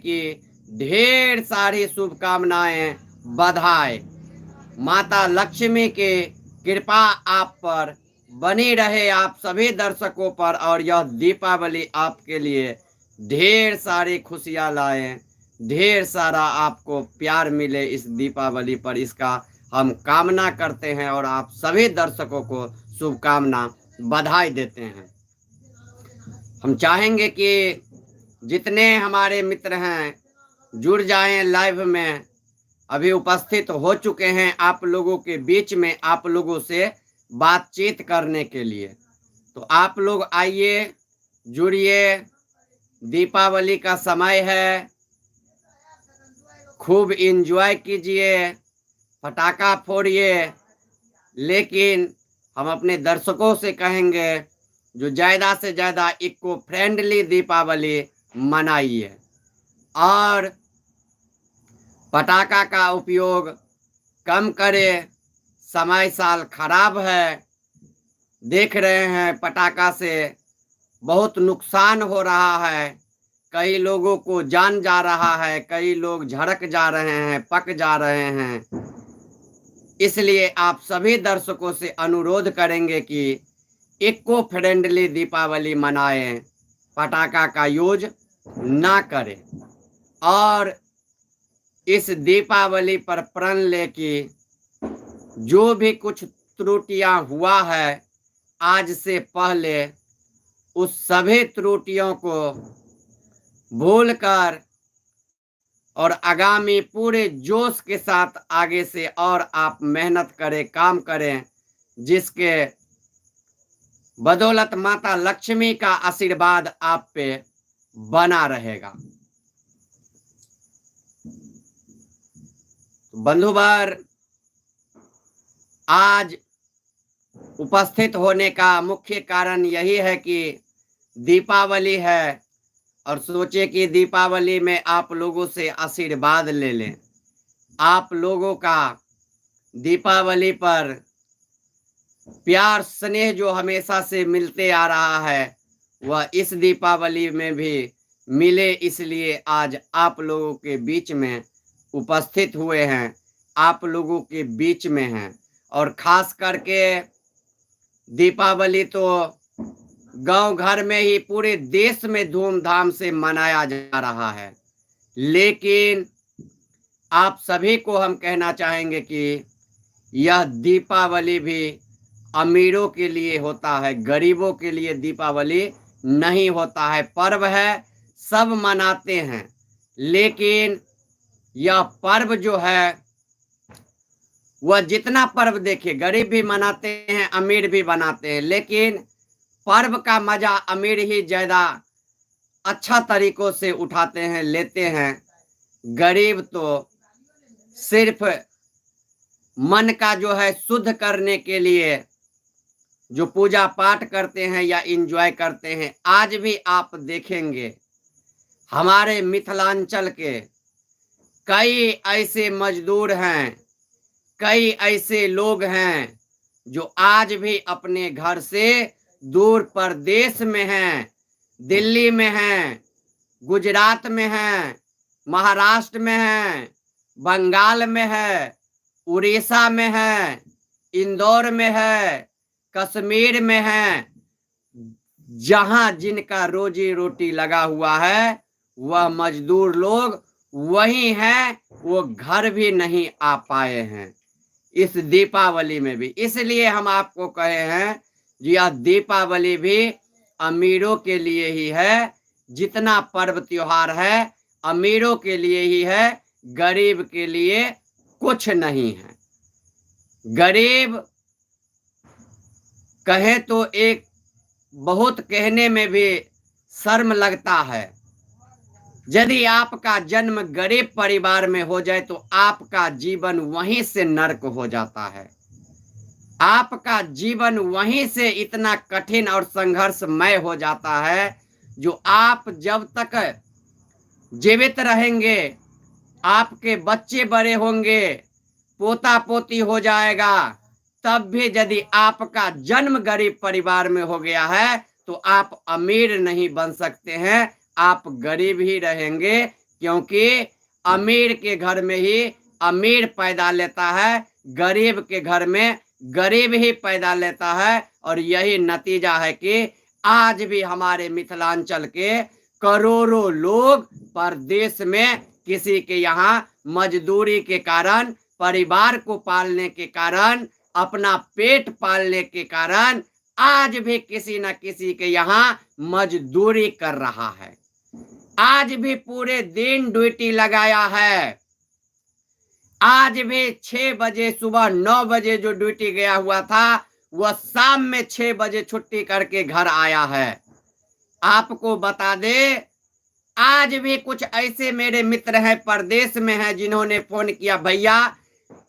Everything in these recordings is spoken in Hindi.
की ढेर सारी शुभकामनाएं, बधाई। माता लक्ष्मी की कृपा आप पर बनी रहे, आप सभी दर्शकों पर, और यह दीपावली आपके लिए ढेर सारी खुशियां लाए, ढेर सारा आपको प्यार मिले इस दीपावली पर, इसका हम कामना करते हैं और आप सभी दर्शकों को शुभकामना, बधाई देते हैं। हम चाहेंगे कि जितने हमारे मित्र हैं जुड़ जाएं लाइव में, अभी उपस्थित हो चुके हैं आप लोगों के बीच में, आप लोगों से बातचीत करने के लिए। तो आप लोग आइए, जुड़िए, दीपावली का समय है, खूब एंजॉय कीजिए, पटाखा फोड़िए, लेकिन हम अपने दर्शकों से कहेंगे जो ज़्यादा से ज़्यादा इको फ्रेंडली दीपावली मनाइए और पटाखा का उपयोग कम करें। समय साल खराब है, देख रहे हैं पटाखा से बहुत नुकसान हो रहा है, कई लोगों को जान जा रहा है, कई लोग झड़क जा रहे हैं, पक जा रहे हैं। इसलिए आप सभी दर्शकों से अनुरोध करेंगे कि इको फ्रेंडली दीपावली मनाएं, पटाखा का यूज ना करें और इस दीपावली पर प्रण ले कि जो भी कुछ त्रुटियां हुआ है आज से पहले, उस सभी त्रुटियों को भूलकर और आगामी पूरे जोश के साथ आगे से और आप मेहनत करें, काम करें, जिसके बदौलत माता लक्ष्मी का आशीर्वाद आप पे बना रहेगा। बंधुवर, आज उपस्थित होने का मुख्य कारण यही है कि दीपावली है और सोचे कि दीपावली में आप लोगों से आशीर्वाद ले लें। आप लोगों का दीपावली पर प्यार स्नेह जो हमेशा से मिलते आ रहा है वह इस दीपावली में भी मिले, इसलिए आज आप लोगों के बीच में उपस्थित हुए हैं, आप लोगों के बीच में हैं। और खास करके दीपावली तो गांव घर में ही पूरे देश में धूमधाम से मनाया जा रहा है, लेकिन आप सभी को हम कहना चाहेंगे कि यह दीपावली भी अमीरों के लिए होता है, गरीबों के लिए दीपावली नहीं होता है। पर्व है, सब मनाते हैं, लेकिन यह पर्व जो है वह जितना पर्व देखिए, गरीब भी मनाते हैं, अमीर भी मनाते हैं, लेकिन पर्व का मजा अमीर ही ज्यादा अच्छा तरीकों से उठाते हैं, लेते हैं। गरीब तो सिर्फ मन का जो है शुद्ध करने के लिए जो पूजा पाठ करते हैं या एंजॉय करते हैं। आज भी आप देखेंगे हमारे मिथिलांचल के कई ऐसे मजदूर हैं, कई ऐसे लोग हैं जो आज भी अपने घर से दूर प्रदेश में हैं, दिल्ली में हैं, गुजरात में हैं, महाराष्ट्र में हैं, बंगाल में है, उड़ीसा में है, इंदौर में है, कश्मीर में है, जहां जिनका रोजी रोटी लगा हुआ है वह मजदूर लोग वही हैं, वो घर भी नहीं आ पाए हैं इस दीपावली में भी। इसलिए हम आपको कहे हैं कि यह दीपावली भी अमीरों के लिए ही है, जितना पर्व त्योहार है अमीरों के लिए ही है, गरीब के लिए कुछ नहीं है। गरीब कहे तो एक बहुत कहने में भी शर्म लगता है। यदि आपका जन्म गरीब परिवार में हो जाए तो आपका जीवन वहीं से नर्क हो जाता है, आपका जीवन वहीं से इतना कठिन और संघर्षमय हो जाता है जो आप जब तक जीवित रहेंगे, आपके बच्चे बड़े होंगे, पोता पोती हो जाएगा, तब भी यदि आपका जन्म गरीब परिवार में हो गया है तो आप अमीर नहीं बन सकते हैं, आप गरीब ही रहेंगे। क्योंकि अमीर के घर में ही अमीर पैदा लेता है, गरीब के घर में गरीब ही पैदा लेता है। और यही नतीजा है कि आज भी हमारे मिथिलांचल के करोड़ों लोग परदेश में किसी के यहाँ मजदूरी के कारण, परिवार को पालने के कारण, अपना पेट पालने के कारण आज भी किसी न किसी के यहाँ मजदूरी कर रहा है। आज भी पूरे दिन ड्यूटी लगाया है। आज भी 6 बजे सुबह 9 बजे जो ड्यूटी गया हुआ था वह शाम में 6 बजे छुट्टी करके घर आया है। आपको बता दे, आज भी कुछ ऐसे मेरे मित्र हैं परदेश में हैं जिन्होंने फोन किया, भैया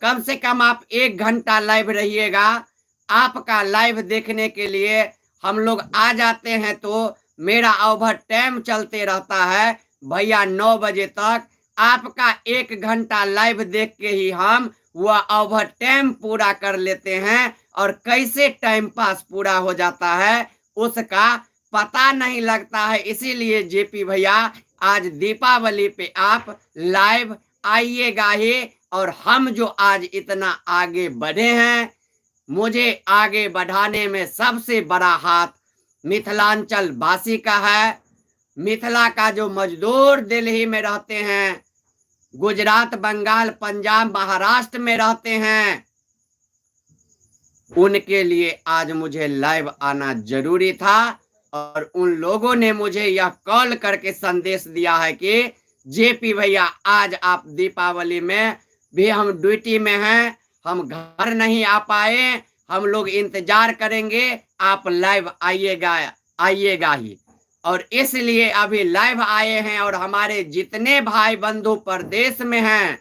कम से कम आप 1 घंटा लाइव रहिएगा, आपका लाइव देखने के लिए हम लोग आ जाते हैं तो मेरा ओवर टाइम चलते रहता है। भैया 9 बजे तक आपका 1 घंटा लाइव देख के ही हम वह ओवर टाइम पूरा कर लेते हैं, और कैसे टाइम पास पूरा हो जाता है उसका पता नहीं लगता है। इसीलिए जेपी भैया आज दीपावली पे आप लाइव आइएगा ही। और हम जो आज इतना आगे बढ़े हैं, मुझे आगे बढ़ाने में सबसे बड़ा हाथ मिथिलांचल वासी का है। मिथिला का जो मजदूर दिल्ली में रहते हैं, गुजरात, बंगाल, पंजाब, महाराष्ट्र में रहते हैं, उनके लिए आज मुझे लाइव आना जरूरी था। और उन लोगों ने मुझे यह कॉल करके संदेश दिया है कि जेपी भैया आज आप दीपावली में भी, हम ड्यूटी में हैं, हम घर नहीं आ पाए, हम लोग इंतजार करेंगे, आप लाइव आइएगा ही। और इसलिए अभी लाइव आए हैं। और हमारे जितने भाई बंधु प्रदेश में हैं,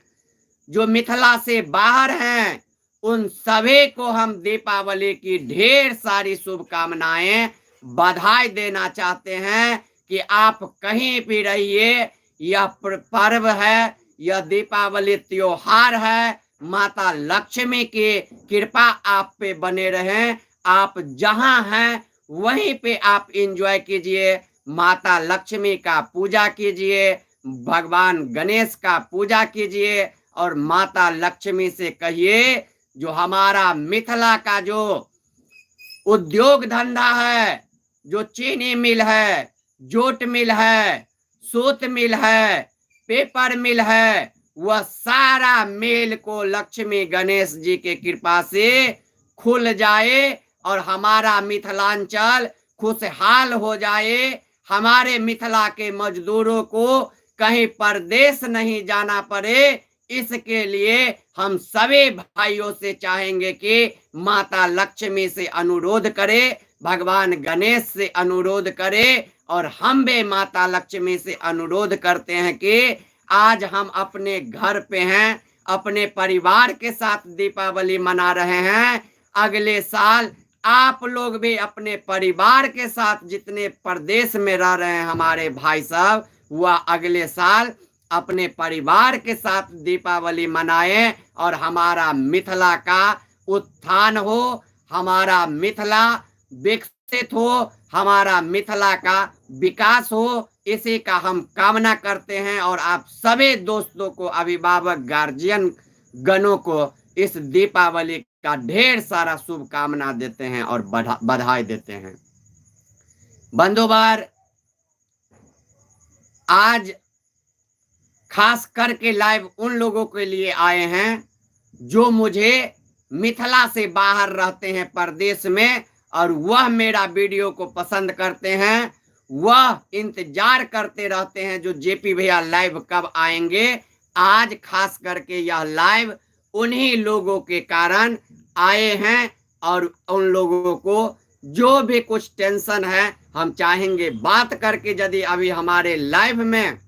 जो मिथिला से बाहर हैं, उन सभी को हम दीपावली की ढेर सारी शुभकामनाएं, बधाई देना चाहते हैं कि आप कहीं भी रहिए, यह पर्व है, यह दीपावली त्योहार है। माता लक्ष्मी की कृपा आप पे बने रहे। आप जहां हैं वहीं पे आप एंजॉय कीजिए, माता लक्ष्मी का पूजा कीजिए, भगवान गणेश का पूजा कीजिए, और माता लक्ष्मी से कहिए जो हमारा मिथिला का जो उद्योग धंधा है, जो चीनी मिल है, जूट मिल है, सूत मिल है, पेपर मिल है, वह सारा मिल को लक्ष्मी गणेश जी के कृपा से खुल जाए और हमारा मिथिलांचल खुशहाल हो जाए। हमारे मिथिला के मजदूरों को कहीं परदेश नहीं जाना पड़े। इसके लिए हम सभी भाइयों से चाहेंगे कि माता लक्ष्मी से अनुरोध करें, भगवान गणेश से अनुरोध करें, और हम भी माता लक्ष्मी से अनुरोध करते हैं कि आज हम अपने घर पे हैं, अपने परिवार के साथ दीपावली मना रहे हैं। अगले साल आप लोग भी अपने परिवार के साथ, जितने प्रदेश में रह रहे हैं हमारे भाई साहब, वह अगले साल अपने परिवार के साथ दीपावली मनाएं और हमारा मिथिला का उत्थान हो, हमारा मिथिला विकसित हो, हमारा मिथिला का विकास हो। इसी का हम कामना करते हैं। और आप सभी दोस्तों को, अभिभावक, गार्जियन गणों को इस दीपावली का ढेर सारा शुभकामना देते हैं और बधाई देते हैं। बंधुवार, आज खास करके लाइव उन लोगों के लिए आए हैं जो मुझे मिथिला से बाहर रहते हैं प्रदेश में, और वह मेरा वीडियो को पसंद करते हैं, वह इंतजार करते रहते हैं जो जेपी भैया लाइव कब आएंगे। आज खास करके यह लाइव उन्हीं लोगों के कारण आए हैं। और उन लोगों को जो भी कुछ टेंशन है, हम चाहेंगे बात करके, यदि अभी हमारे लाइव में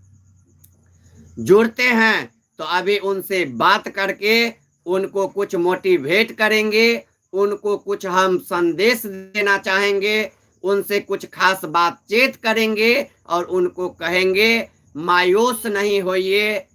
जुड़ते हैं तो अभी उनसे बात करके उनको कुछ मोटिवेट करेंगे, उनको कुछ हम संदेश देना चाहेंगे, उनसे कुछ खास बातचीत करेंगे और उनको कहेंगे मायूस नहीं होइए,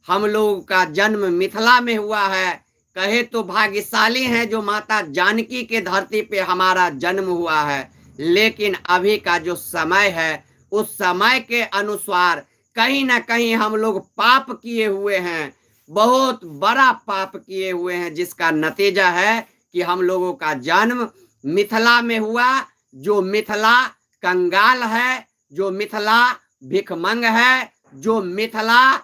हम लोग का जन्म मिथिला में हुआ है, कहे तो भाग्यशाली हैं जो माता जानकी के धरती पे हमारा जन्म हुआ है। लेकिन अभी का जो समय है, उस समय के अनुसार कहीं ना कहीं हम लोग पाप किए हुए हैं, बहुत बड़ा पाप किए हुए हैं, जिसका नतीजा है कि हम लोगों का जन्म मिथिला में हुआ। जो मिथिला कंगाल है, जो मिथिला भिखमंग है, जो मिथिला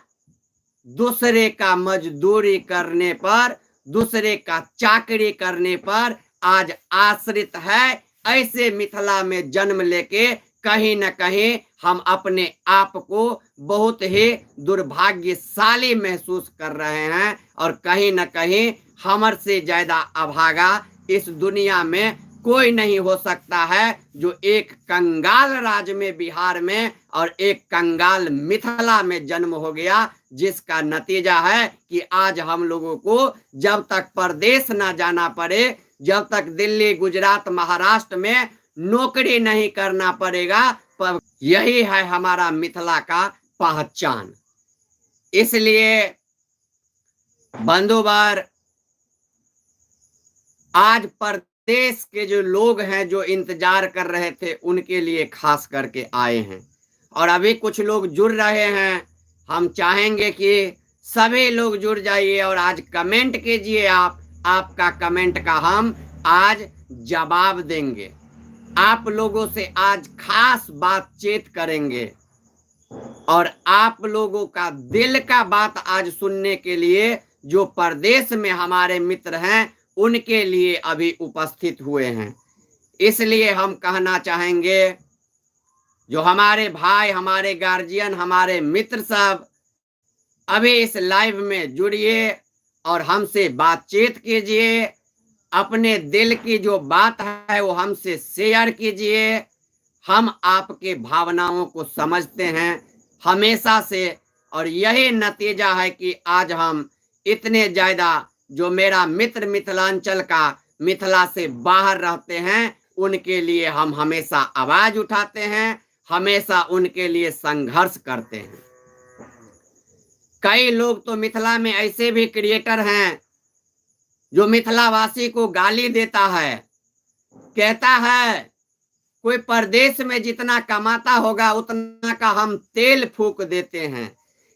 दूसरे का मजदूरी करने पर, दूसरे का चाकरी करने पर आज आश्रित है, ऐसे मिथिला में जन्म लेके कहीं न कहीं हम अपने आप को बहुत ही दुर्भाग्यशाली महसूस कर रहे हैं। और कहीं न कहीं हमर से ज्यादा अभागा इस दुनिया में कोई नहीं हो सकता है, जो एक कंगाल राज्य में बिहार में और एक कंगाल मिथिला में जन्म हो गया, जिसका नतीजा है कि आज हम लोगों को जब तक परदेश ना जाना पड़े, जब तक दिल्ली, गुजरात, महाराष्ट्र में नौकरी नहीं करना पड़ेगा, यही है हमारा मिथिला का पहचान। इसलिए बंधुवर, आज परदेश के जो लोग हैं, जो इंतजार कर रहे थे, उनके लिए खास करके आए हैं। और अभी कुछ लोग जुड़ रहे हैं, हम चाहेंगे कि सभी लोग जुड़ जाइए और आज कमेंट कीजिए। आपका कमेंट का हम आज जवाब देंगे, आप लोगों से आज खास बातचीत करेंगे और आप लोगों का दिल का बात आज सुनने के लिए जो परदेश में हमारे मित्र हैं, उनके लिए अभी उपस्थित हुए हैं। इसलिए हम कहना चाहेंगे, जो हमारे भाई, हमारे गार्जियन, हमारे मित्र सब अभी इस लाइव में जुड़िए और हमसे बातचीत कीजिए, अपने दिल की जो बात है वो हमसे शेयर कीजिए। हम आपके भावनाओं को समझते हैं हमेशा से, और यही नतीजा है कि आज हम इतने ज्यादा, जो मेरा मित्र मिथिलांचल का मिथिला से बाहर रहते हैं, उनके लिए हम हमेशा आवाज उठाते हैं, हमेशा उनके लिए संघर्ष करते हैं। कई लोग तो मिथिला में ऐसे भी क्रिएटर हैं जो मिथिलावासी को गाली देता है, कहता है कोई परदेश में जितना कमाता होगा उतना का हम तेल फूक देते हैं।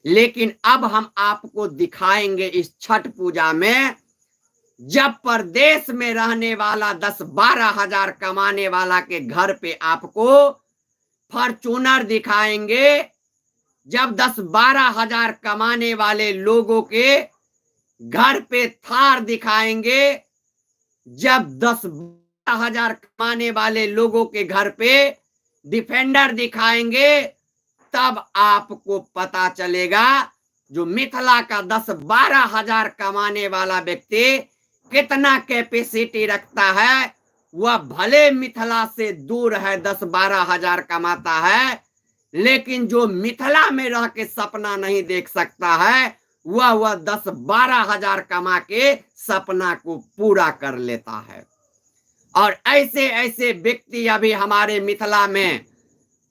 लेकिन अब हम आपको दिखाएंगे इस छठ पूजा में, जब परदेश में रहने वाला 10-12 हजार कमाने वाला के घर पे आपको फॉर्चूनर दिखाएंगे, जब 10-12 हजार कमाने वाले लोगों के घर पे थार दिखाएंगे, जब 10-12 हजार कमाने वाले लोगों के घर पे डिफेंडर दिखाएंगे, तब आपको पता चलेगा जो मिथिला का 10-12 हजार कमाने वाला व्यक्ति कितना कैपेसिटी रखता है। वह भले मिथिला से दूर है, 10-12 हजार कमाता है, लेकिन जो मिथिला में रह के सपना नहीं देख सकता है, वह 10-12 हजार कमा के सपना को पूरा कर लेता है। और ऐसे ऐसे व्यक्ति अभी हमारे मिथिला में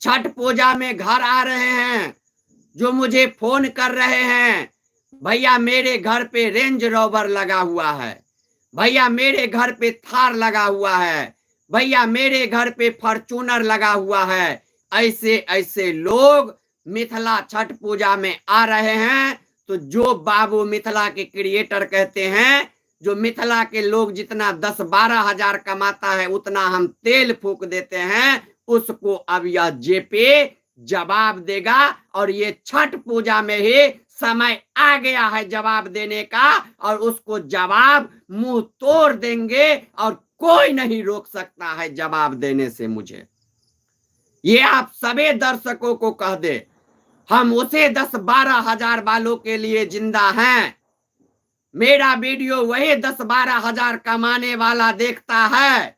छठ पूजा में घर आ रहे हैं, जो मुझे फोन कर रहे हैं, भैया मेरे घर पे रेंज रोवर लगा हुआ है, भैया मेरे घर पे थार लगा हुआ है, भैया मेरे घर पे फॉर्चूनर लगा हुआ है। ऐसे ऐसे लोग मिथिला छठ पूजा में आ रहे हैं। तो जो बाबू मिथिला के क्रिएटर कहते हैं, जो मिथिला के लोग जितना 10-12 हजार कमाता है उतना हम तेल फूक देते हैं, उसको अब यह जेपी जवाब देगा। और ये छठ पूजा में ही समय आ गया है जवाब देने का, और उसको जवाब मुंह तोड़ देंगे और कोई नहीं रोक सकता है जवाब देने से मुझे। ये आप सभी दर्शकों को कह दे, हम उसे 10-12 हजार वालों के लिए जिंदा हैं। मेरा वीडियो वही 10-12 हजार कमाने वाला देखता है,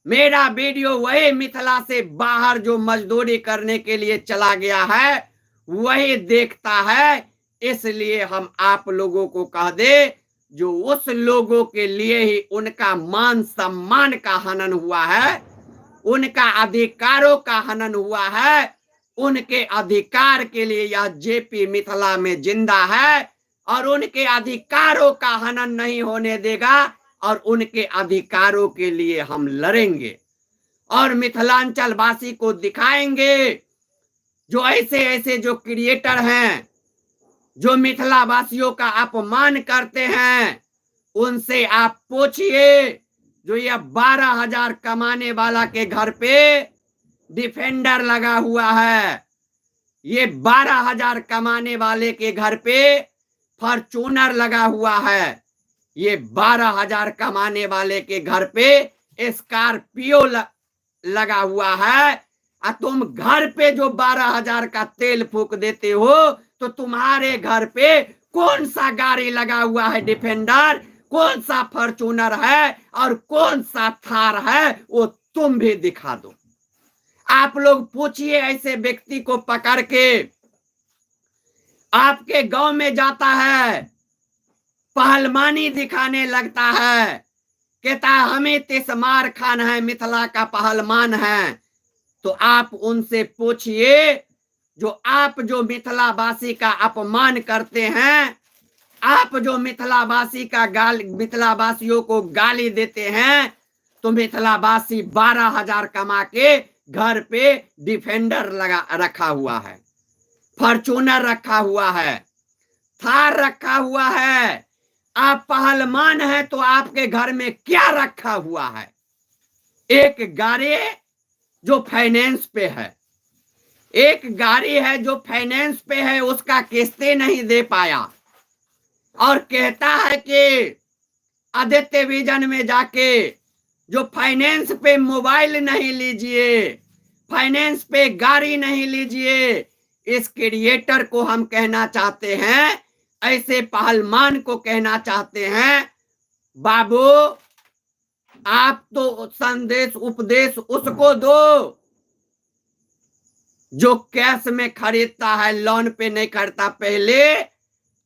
मेरा वीडियो वही मिथिला से बाहर जो मजदूरी करने के लिए चला गया है वही देखता है। इसलिए हम आप लोगों को कह दे, जो उस लोगों के लिए ही उनका मान सम्मान का हनन हुआ है, उनका अधिकारों का हनन हुआ है, उनके अधिकार के लिए यह जेपी मिथिला में जिंदा है, और उनके अधिकारों का हनन नहीं होने देगा, और उनके अधिकारों के लिए हम लड़ेंगे और मिथिलांचल वासी को दिखाएंगे जो ऐसे ऐसे जो क्रिएटर हैं, जो मिथिला वासियों का अपमान करते हैं, उनसे आप पूछिए। जो यह 12,000 कमाने वाला के घर पे डिफेंडर लगा हुआ है, ये 12,000 कमाने वाले के घर पे फॉर्चूनर लगा हुआ है, ये 12,000 कमाने वाले के घर पे स्कॉर्पियो लगा हुआ है। और तुम घर पे जो 12,000 का तेल फूक देते हो, तो तुम्हारे घर पे कौन सा गाड़ी लगा हुआ है डिफेंडर, कौन सा फॉर्चूनर है और कौन सा थार है, वो तुम भी दिखा दो। आप लोग पूछिए ऐसे व्यक्ति को पकड़ के, आपके गांव में जाता है, पहलवानी दिखाने लगता है, कहता है हमें तिसमार खान है, मिथिला का पहलवान है। तो आप उनसे पूछिए, जो मिथिला वासी का अपमान करते हैं, आप जो मिथिला वासियों को गाली देते हैं, तो मिथिला वासी 12,000 कमा के घर पे डिफेंडर रखा हुआ है, फॉर्चूनर रखा हुआ है, थार रखा हुआ है। आप पहलवान है तो आपके घर में क्या रखा हुआ है? एक गाड़ी जो फाइनेंस पे है, एक गाड़ी है जो फाइनेंस पे है, उसका किस्तें नहीं दे पाया, और कहता है कि आदित्य विजन में जाके जो फाइनेंस पे मोबाइल नहीं लीजिए, फाइनेंस पे गाड़ी नहीं लीजिए। इस क्रिएटर को हम कहना चाहते हैं, ऐसे पहलवान को कहना चाहते हैं, बाबू आप तो संदेश उपदेश उसको दो जो कैश में खरीदता है, लोन पे नहीं करता। पहले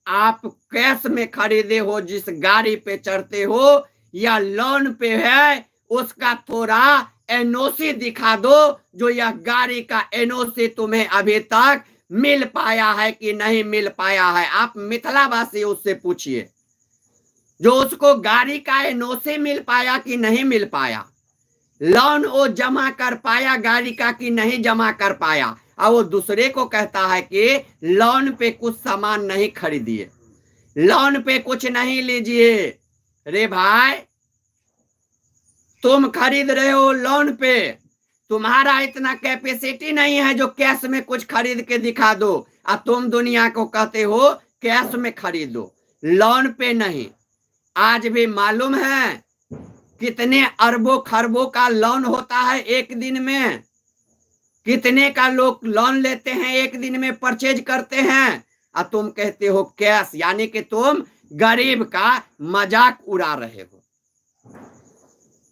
आप कैश में खरीदे हो, जिस गाड़ी पे चढ़ते हो या लोन पे है, उसका थोड़ा एनओसी दिखा दो, जो यह गाड़ी का एनओसी तुम्हें अभी तक मिल पाया है कि नहीं मिल पाया है। आप मिथिलावासी उससे पूछिए, जो उसको गाड़ी का एनओसी मिल पाया कि नहीं मिल पाया, लोन वो जमा कर पाया गाड़ी का कि नहीं जमा कर पाया। और वो दूसरे को कहता है कि लोन पे कुछ सामान नहीं खरीदिए, लोन पे कुछ नहीं लीजिए। रे भाई, तुम खरीद रहे हो लोन पे, तुम्हारा इतना कैपेसिटी नहीं है जो कैश में कुछ खरीद के दिखा दो, और तुम दुनिया को कहते हो कैश में खरीदो, लोन पे नहीं। आज भी मालूम है कितने अरबों खरबों का लोन होता है एक दिन में, कितने का लोग लोन लेते हैं एक दिन में, परचेज करते हैं, और तुम कहते हो कैश। यानी कि तुम गरीब का मजाक उड़ा रहे हो,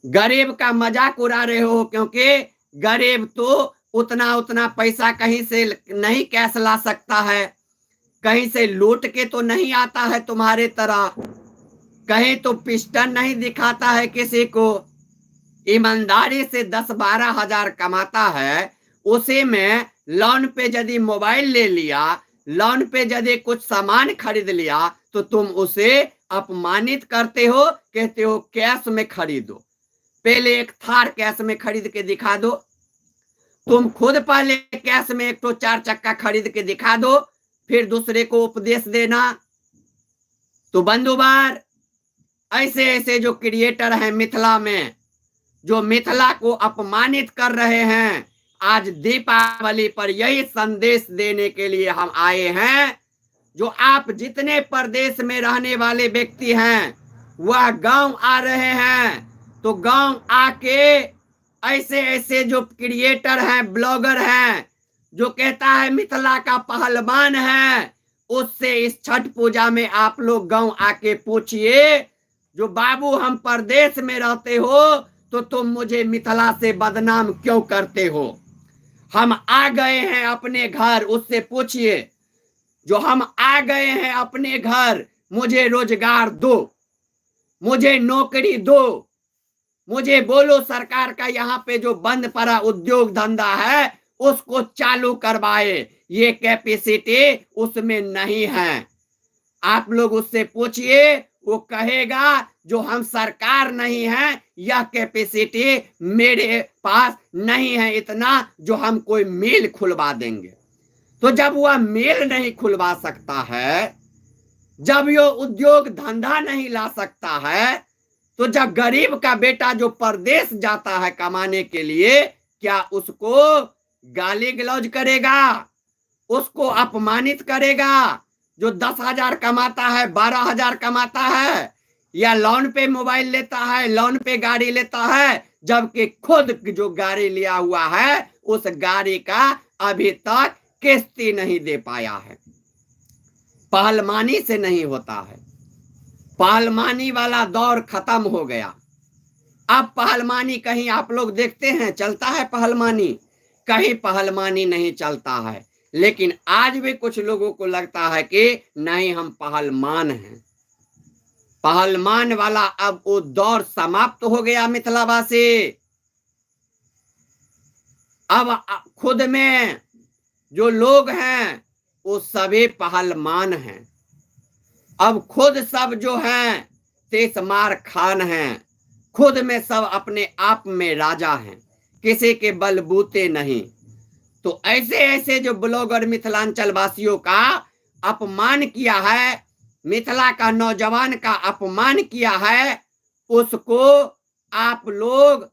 गरीब का मजाक उड़ा रहे हो, क्योंकि गरीब तो उतना पैसा कहीं से नहीं कैश ला सकता है, कहीं से लूट के तो नहीं आता है तुम्हारे तरह, कहीं तो पिस्टन नहीं दिखाता है किसी को। ईमानदारी से 10-12 हजार कमाता है, उसी में लोन पे यदि मोबाइल ले लिया, लोन पे यदि कुछ सामान खरीद लिया, तो तुम उसे अपमानित करते हो, कहते हो कैश में खरीदो। पहले एक थार कैश में खरीद के दिखा दो, तुम खुद पहले कैश में एक तो 4 चक्का खरीद के दिखा दो, फिर दूसरे को उपदेश देना। तो बंधुवार, ऐसे ऐसे जो क्रिएटर हैं मिथिला में, जो मिथिला को अपमानित कर रहे हैं, आज दीपावली पर यही संदेश देने के लिए हम आए हैं। जो आप जितने प्रदेश में रहने वाले व्यक्ति हैं, वह गांव आ रहे हैं, तो गांव आके ऐसे ऐसे जो क्रिएटर हैं, ब्लॉगर हैं, जो कहता है मिथिला का पहलवान है, उससे इस छठ पूजा में आप लोग गांव आके पूछिए, जो बाबू हम प्रदेश में रहते हो तो तुम मुझे मिथिला से बदनाम क्यों करते हो? हम आ गए हैं अपने घर, उससे पूछिए, जो हम आ गए हैं अपने घर, मुझे रोजगार दो, मुझे नौकरी दो, मुझे बोलो सरकार का यहाँ पे जो बंद पड़ा उद्योग धंधा है उसको चालू करवाए। ये कैपेसिटी उसमें नहीं है। आप लोग उससे पूछिए, वो कहेगा जो हम सरकार नहीं है, यह कैपेसिटी मेरे पास नहीं है इतना जो हम कोई मिल खुलवा देंगे। तो जब वह मेल नहीं खुलवा सकता है, जब यो उद्योग धंधा नहीं ला सकता है, तो जब गरीब का बेटा जो परदेश जाता है कमाने के लिए, क्या उसको गाली गलौज करेगा, उसको अपमानित करेगा? जो 10,000 कमाता है, 12,000 कमाता है, या लोन पे मोबाइल लेता है, लोन पे गाड़ी लेता है, जबकि खुद जो गाड़ी लिया हुआ है उस गाड़ी का अभी तक किस्ती नहीं दे पाया है। पहलवानी से नहीं होता है। पहलवानी वाला दौर खत्म हो गया। अब पहलवानी कहीं आप लोग देखते हैं चलता है पहलवानी? कहीं पहलवानी नहीं चलता है। लेकिन आज भी कुछ लोगों को लगता है कि नहीं, हम पहलवान हैं। पहलवान वाला अब वो दौर समाप्त हो गया मिथिलावासी। अब खुद में जो लोग हैं वो सभी पहलवान हैं। अब खुद सब जो हैं तेसमार खान हैं। खुद में सब अपने आप में राजा हैं, किसी के बलबूते नहीं। तो ऐसे ऐसे जो ब्लॉगर मिथिलांचल वासियों का अपमान किया है, मिथिला का नौजवान का अपमान किया है, उसको आप लोग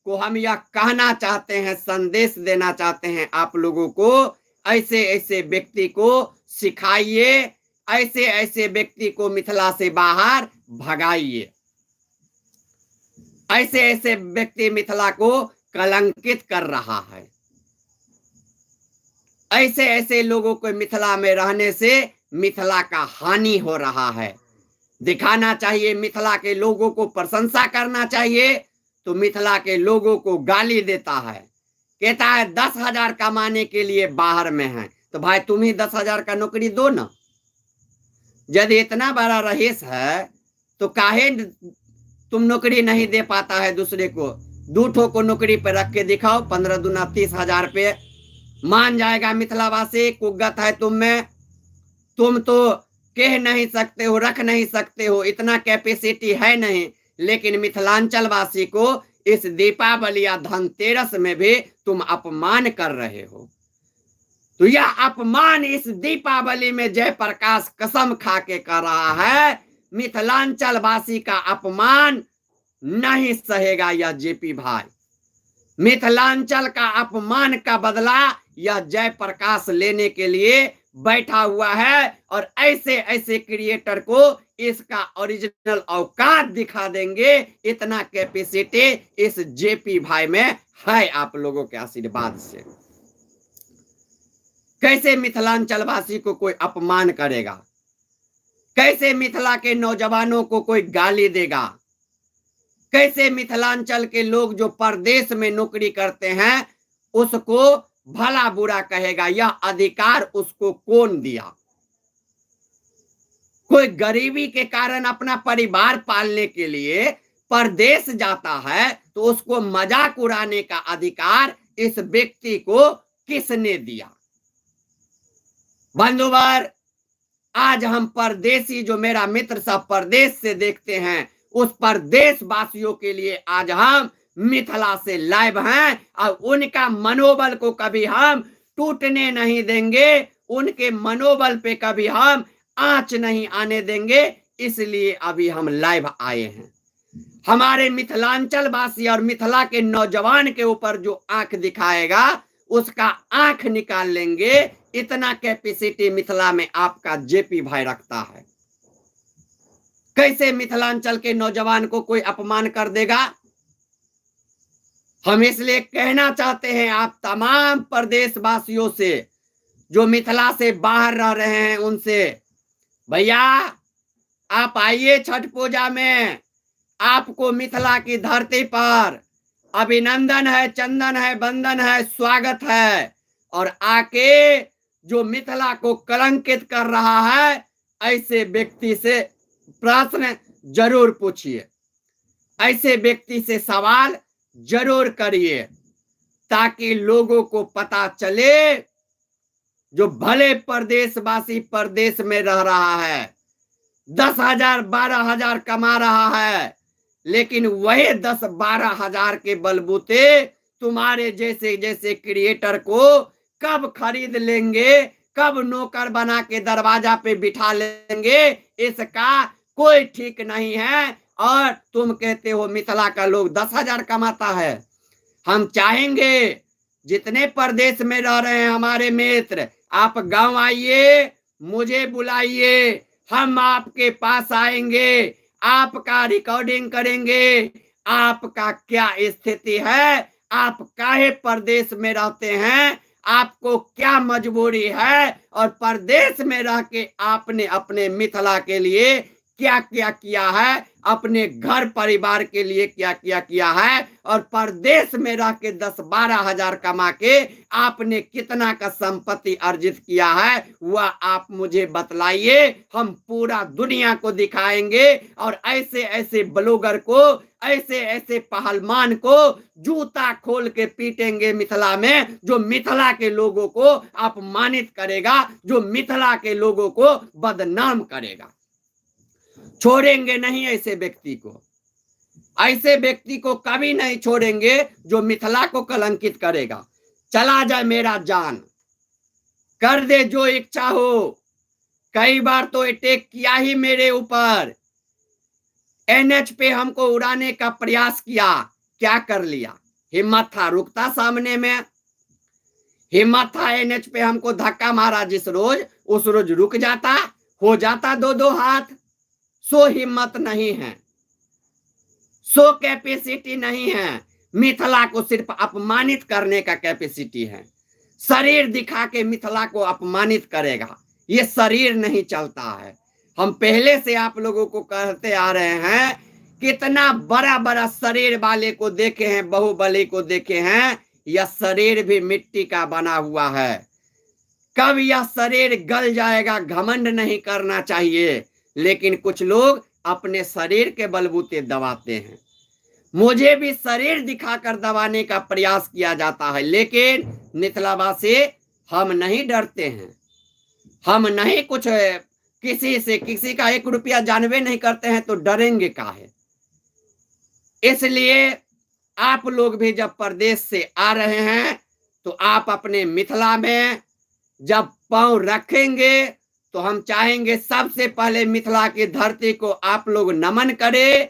को हम यह कहना चाहते हैं, संदेश देना चाहते हैं आप लोगों को, ऐसे ऐसे व्यक्ति को सिखाइए, ऐसे ऐसे व्यक्ति को मिथिला से बाहर भगाइए। ऐसे ऐसे व्यक्ति मिथिला को कलंकित कर रहा है। ऐसे ऐसे लोगों को मिथिला में रहने से मिथिला का हानि हो रहा है। दिखाना चाहिए, मिथिला के लोगों को प्रशंसा करना चाहिए, तो मिथिला के लोगों को गाली देता है। कहता है 10,000 कमाने के लिए बाहर में है, तो भाई तुम ही 10,000 का नौकरी दो ना। यदि इतना बड़ा रईस है तो काहे तुम नौकरी नहीं दे पाता है दूसरे को? 2 ठो को नौकरी पे रख के दिखाओ, 15 दूना 30,000 पे मान जाएगा मिथिलावासी। कुगत है तुम में, तुम तो कह नहीं सकते हो, रख नहीं सकते हो, इतना कैपेसिटी है नहीं। लेकिन मिथिलांचल वासी को इस दीपावली या धनतेरस में भी तुम अपमान कर रहे हो। तो यह अपमान इस दीपावली में जयप्रकाश कसम खा के कर रहा है, मिथिलांचल वासी का अपमान नहीं सहेगा यह जेपी भाई। मिथिलांचल का अपमान का बदला यह जयप्रकाश लेने के लिए बैठा हुआ है। और ऐसे ऐसे क्रिएटर को इसका ओरिजिनल औकात दिखा देंगे, इतना कैपेसिटी इस जेपी भाई में है आप लोगों के आशीर्वाद से। कैसे मिथिलांचल वासी को कोई अपमान करेगा? कैसे मिथिला के नौजवानों को कोई गाली देगा? कैसे मिथिलांचल के लोग जो परदेश में नौकरी करते हैं उसको भला बुरा कहेगा? यह अधिकार उसको कौन दिया? कोई गरीबी के कारण अपना परिवार पालने के लिए परदेश जाता है तो उसको मजाक उड़ाने का अधिकार इस व्यक्ति को किसने दिया? बंधुवर, आज हम परदेसी जो मेरा मित्र सब परदेश से देखते हैं, उस परदेश वासियों के लिए आज हम मिथिला से लाइव हैं और उनका मनोबल को कभी हम टूटने नहीं देंगे, उनके मनोबल पे कभी हम आंच नहीं आने देंगे। इसलिए अभी हम लाइव आए हैं। हमारे मिथिलांचल वासी और मिथिला के नौजवान के ऊपर जो आंख दिखाएगा उसका आंख निकाल लेंगे। इतना कैपेसिटी मिथिला में आपका जेपी भाई रखता है। कैसे मिथिलांचल के नौजवान को कोई अपमान कर देगा? हम इसलिए कहना चाहते हैं आप तमाम प्रदेश वासियों से जो मिथिला से बाहर रह रहे हैं उनसे, भैया आप आइए छठ पूजा में, आपको मिथिला की धरती पर अभिनंदन है, चंदन है, बंदन है, स्वागत है। और आके जो मिथिला को कलंकित कर रहा है ऐसे व्यक्ति से प्रश्न जरूर पूछिए, ऐसे व्यक्ति से सवाल जरूर करिए, ताकि लोगों को पता चले जो भले परदेशवासी परदेश में रह रहा है, 10,000 12,000 कमा रहा है, लेकिन वही 10-12 हजार के बलबूते तुम्हारे जैसे जैसे क्रिएटर को कब खरीद लेंगे, कब नौकर बना के दरवाजा पे बिठा लेंगे, इसका कोई ठीक नहीं है। और तुम कहते हो मिथिला का लोग 10,000 कमाता है। हम चाहेंगे जितने प्रदेश में रह रहे हैं हमारे मित्र, आप गांव आइए, मुझे बुलाइए, हम आपके पास आएंगे, आपका रिकॉर्डिंग करेंगे, आपका क्या स्थिति है, आप काहे प्रदेश में रहते हैं, आपको क्या मजबूरी है, और प्रदेश में रह के आपने अपने मिथिला के लिए क्या क्या किया है, अपने घर परिवार के लिए क्या क्या किया है, और प्रदेश में रह के 10-12 हजार कमा के आपने कितना का संपत्ति अर्जित किया है, वह आप मुझे बतलाइए। हम पूरा दुनिया को दिखाएंगे और ऐसे ऐसे ब्लॉगर को, ऐसे ऐसे पहलवान को जूता खोल के पीटेंगे मिथिला में, जो मिथिला के लोगों को अपमानित करेगा, जो मिथिला के लोगों को बदनाम करेगा। छोड़ेंगे नहीं ऐसे व्यक्ति को, ऐसे व्यक्ति को कभी नहीं छोड़ेंगे जो मिथिला को कलंकित करेगा। चला जाए मेरा जान, कर दे जो इच्छा हो। कई बार तो अटैक किया ही मेरे ऊपर, एनएच पे हमको उड़ाने का प्रयास किया, क्या कर लिया? हिम्मत था, रुकता सामने में, हिम्मत था एनएच पे हमको धक्का मारा जिस रोज, उस रोज रुक जाता, हो जाता 2-2 हाथ। सो हिम्मत नहीं है, सो कैपेसिटी नहीं है। मिथिला को सिर्फ अपमानित करने का कैपेसिटी है। शरीर दिखा के मिथिला को अपमानित करेगा, ये शरीर नहीं चलता है। हम पहले से आप लोगों को कहते आ रहे हैं, कितना बड़ा बड़ा शरीर वाले को देखे हैं, बाहुबली को देखे हैं, यह शरीर भी मिट्टी का बना हुआ है। कब यह शरीर गल जाएगा घमंड नहीं करना चाहिए, लेकिन कुछ लोग अपने शरीर के बलबूते दबाते हैं। मुझे भी शरीर दिखाकर दबाने का प्रयास किया जाता है, लेकिन मिथिलावासी हम नहीं डरते हैं, हम नहीं कुछ किसी से, किसी का 1 रुपया जानवे नहीं करते हैं, तो डरेंगे काहे? इसलिए आप लोग भी जब प्रदेश से आ रहे हैं तो आप अपने मिथिला में जब पांव रखेंगे तो हम चाहेंगे सबसे पहले मिथिला की धरती को आप लोग नमन करें,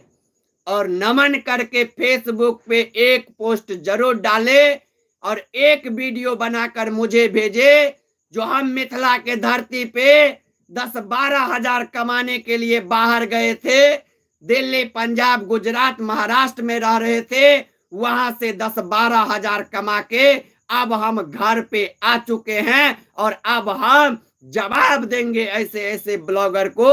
और नमन करके फेसबुक पे एक पोस्ट जरूर डालें और एक वीडियो बनाकर मुझे भेजे, जो हम मिथिला के धरती पे 10-12 हजार कमाने के लिए बाहर गए थे, दिल्ली, पंजाब, गुजरात, महाराष्ट्र में रह रहे थे, वहां से 10-12 हजार कमा के अब हम घर पे आ चुके हैं, और अब हम जवाब देंगे ऐसे ऐसे ब्लॉगर को,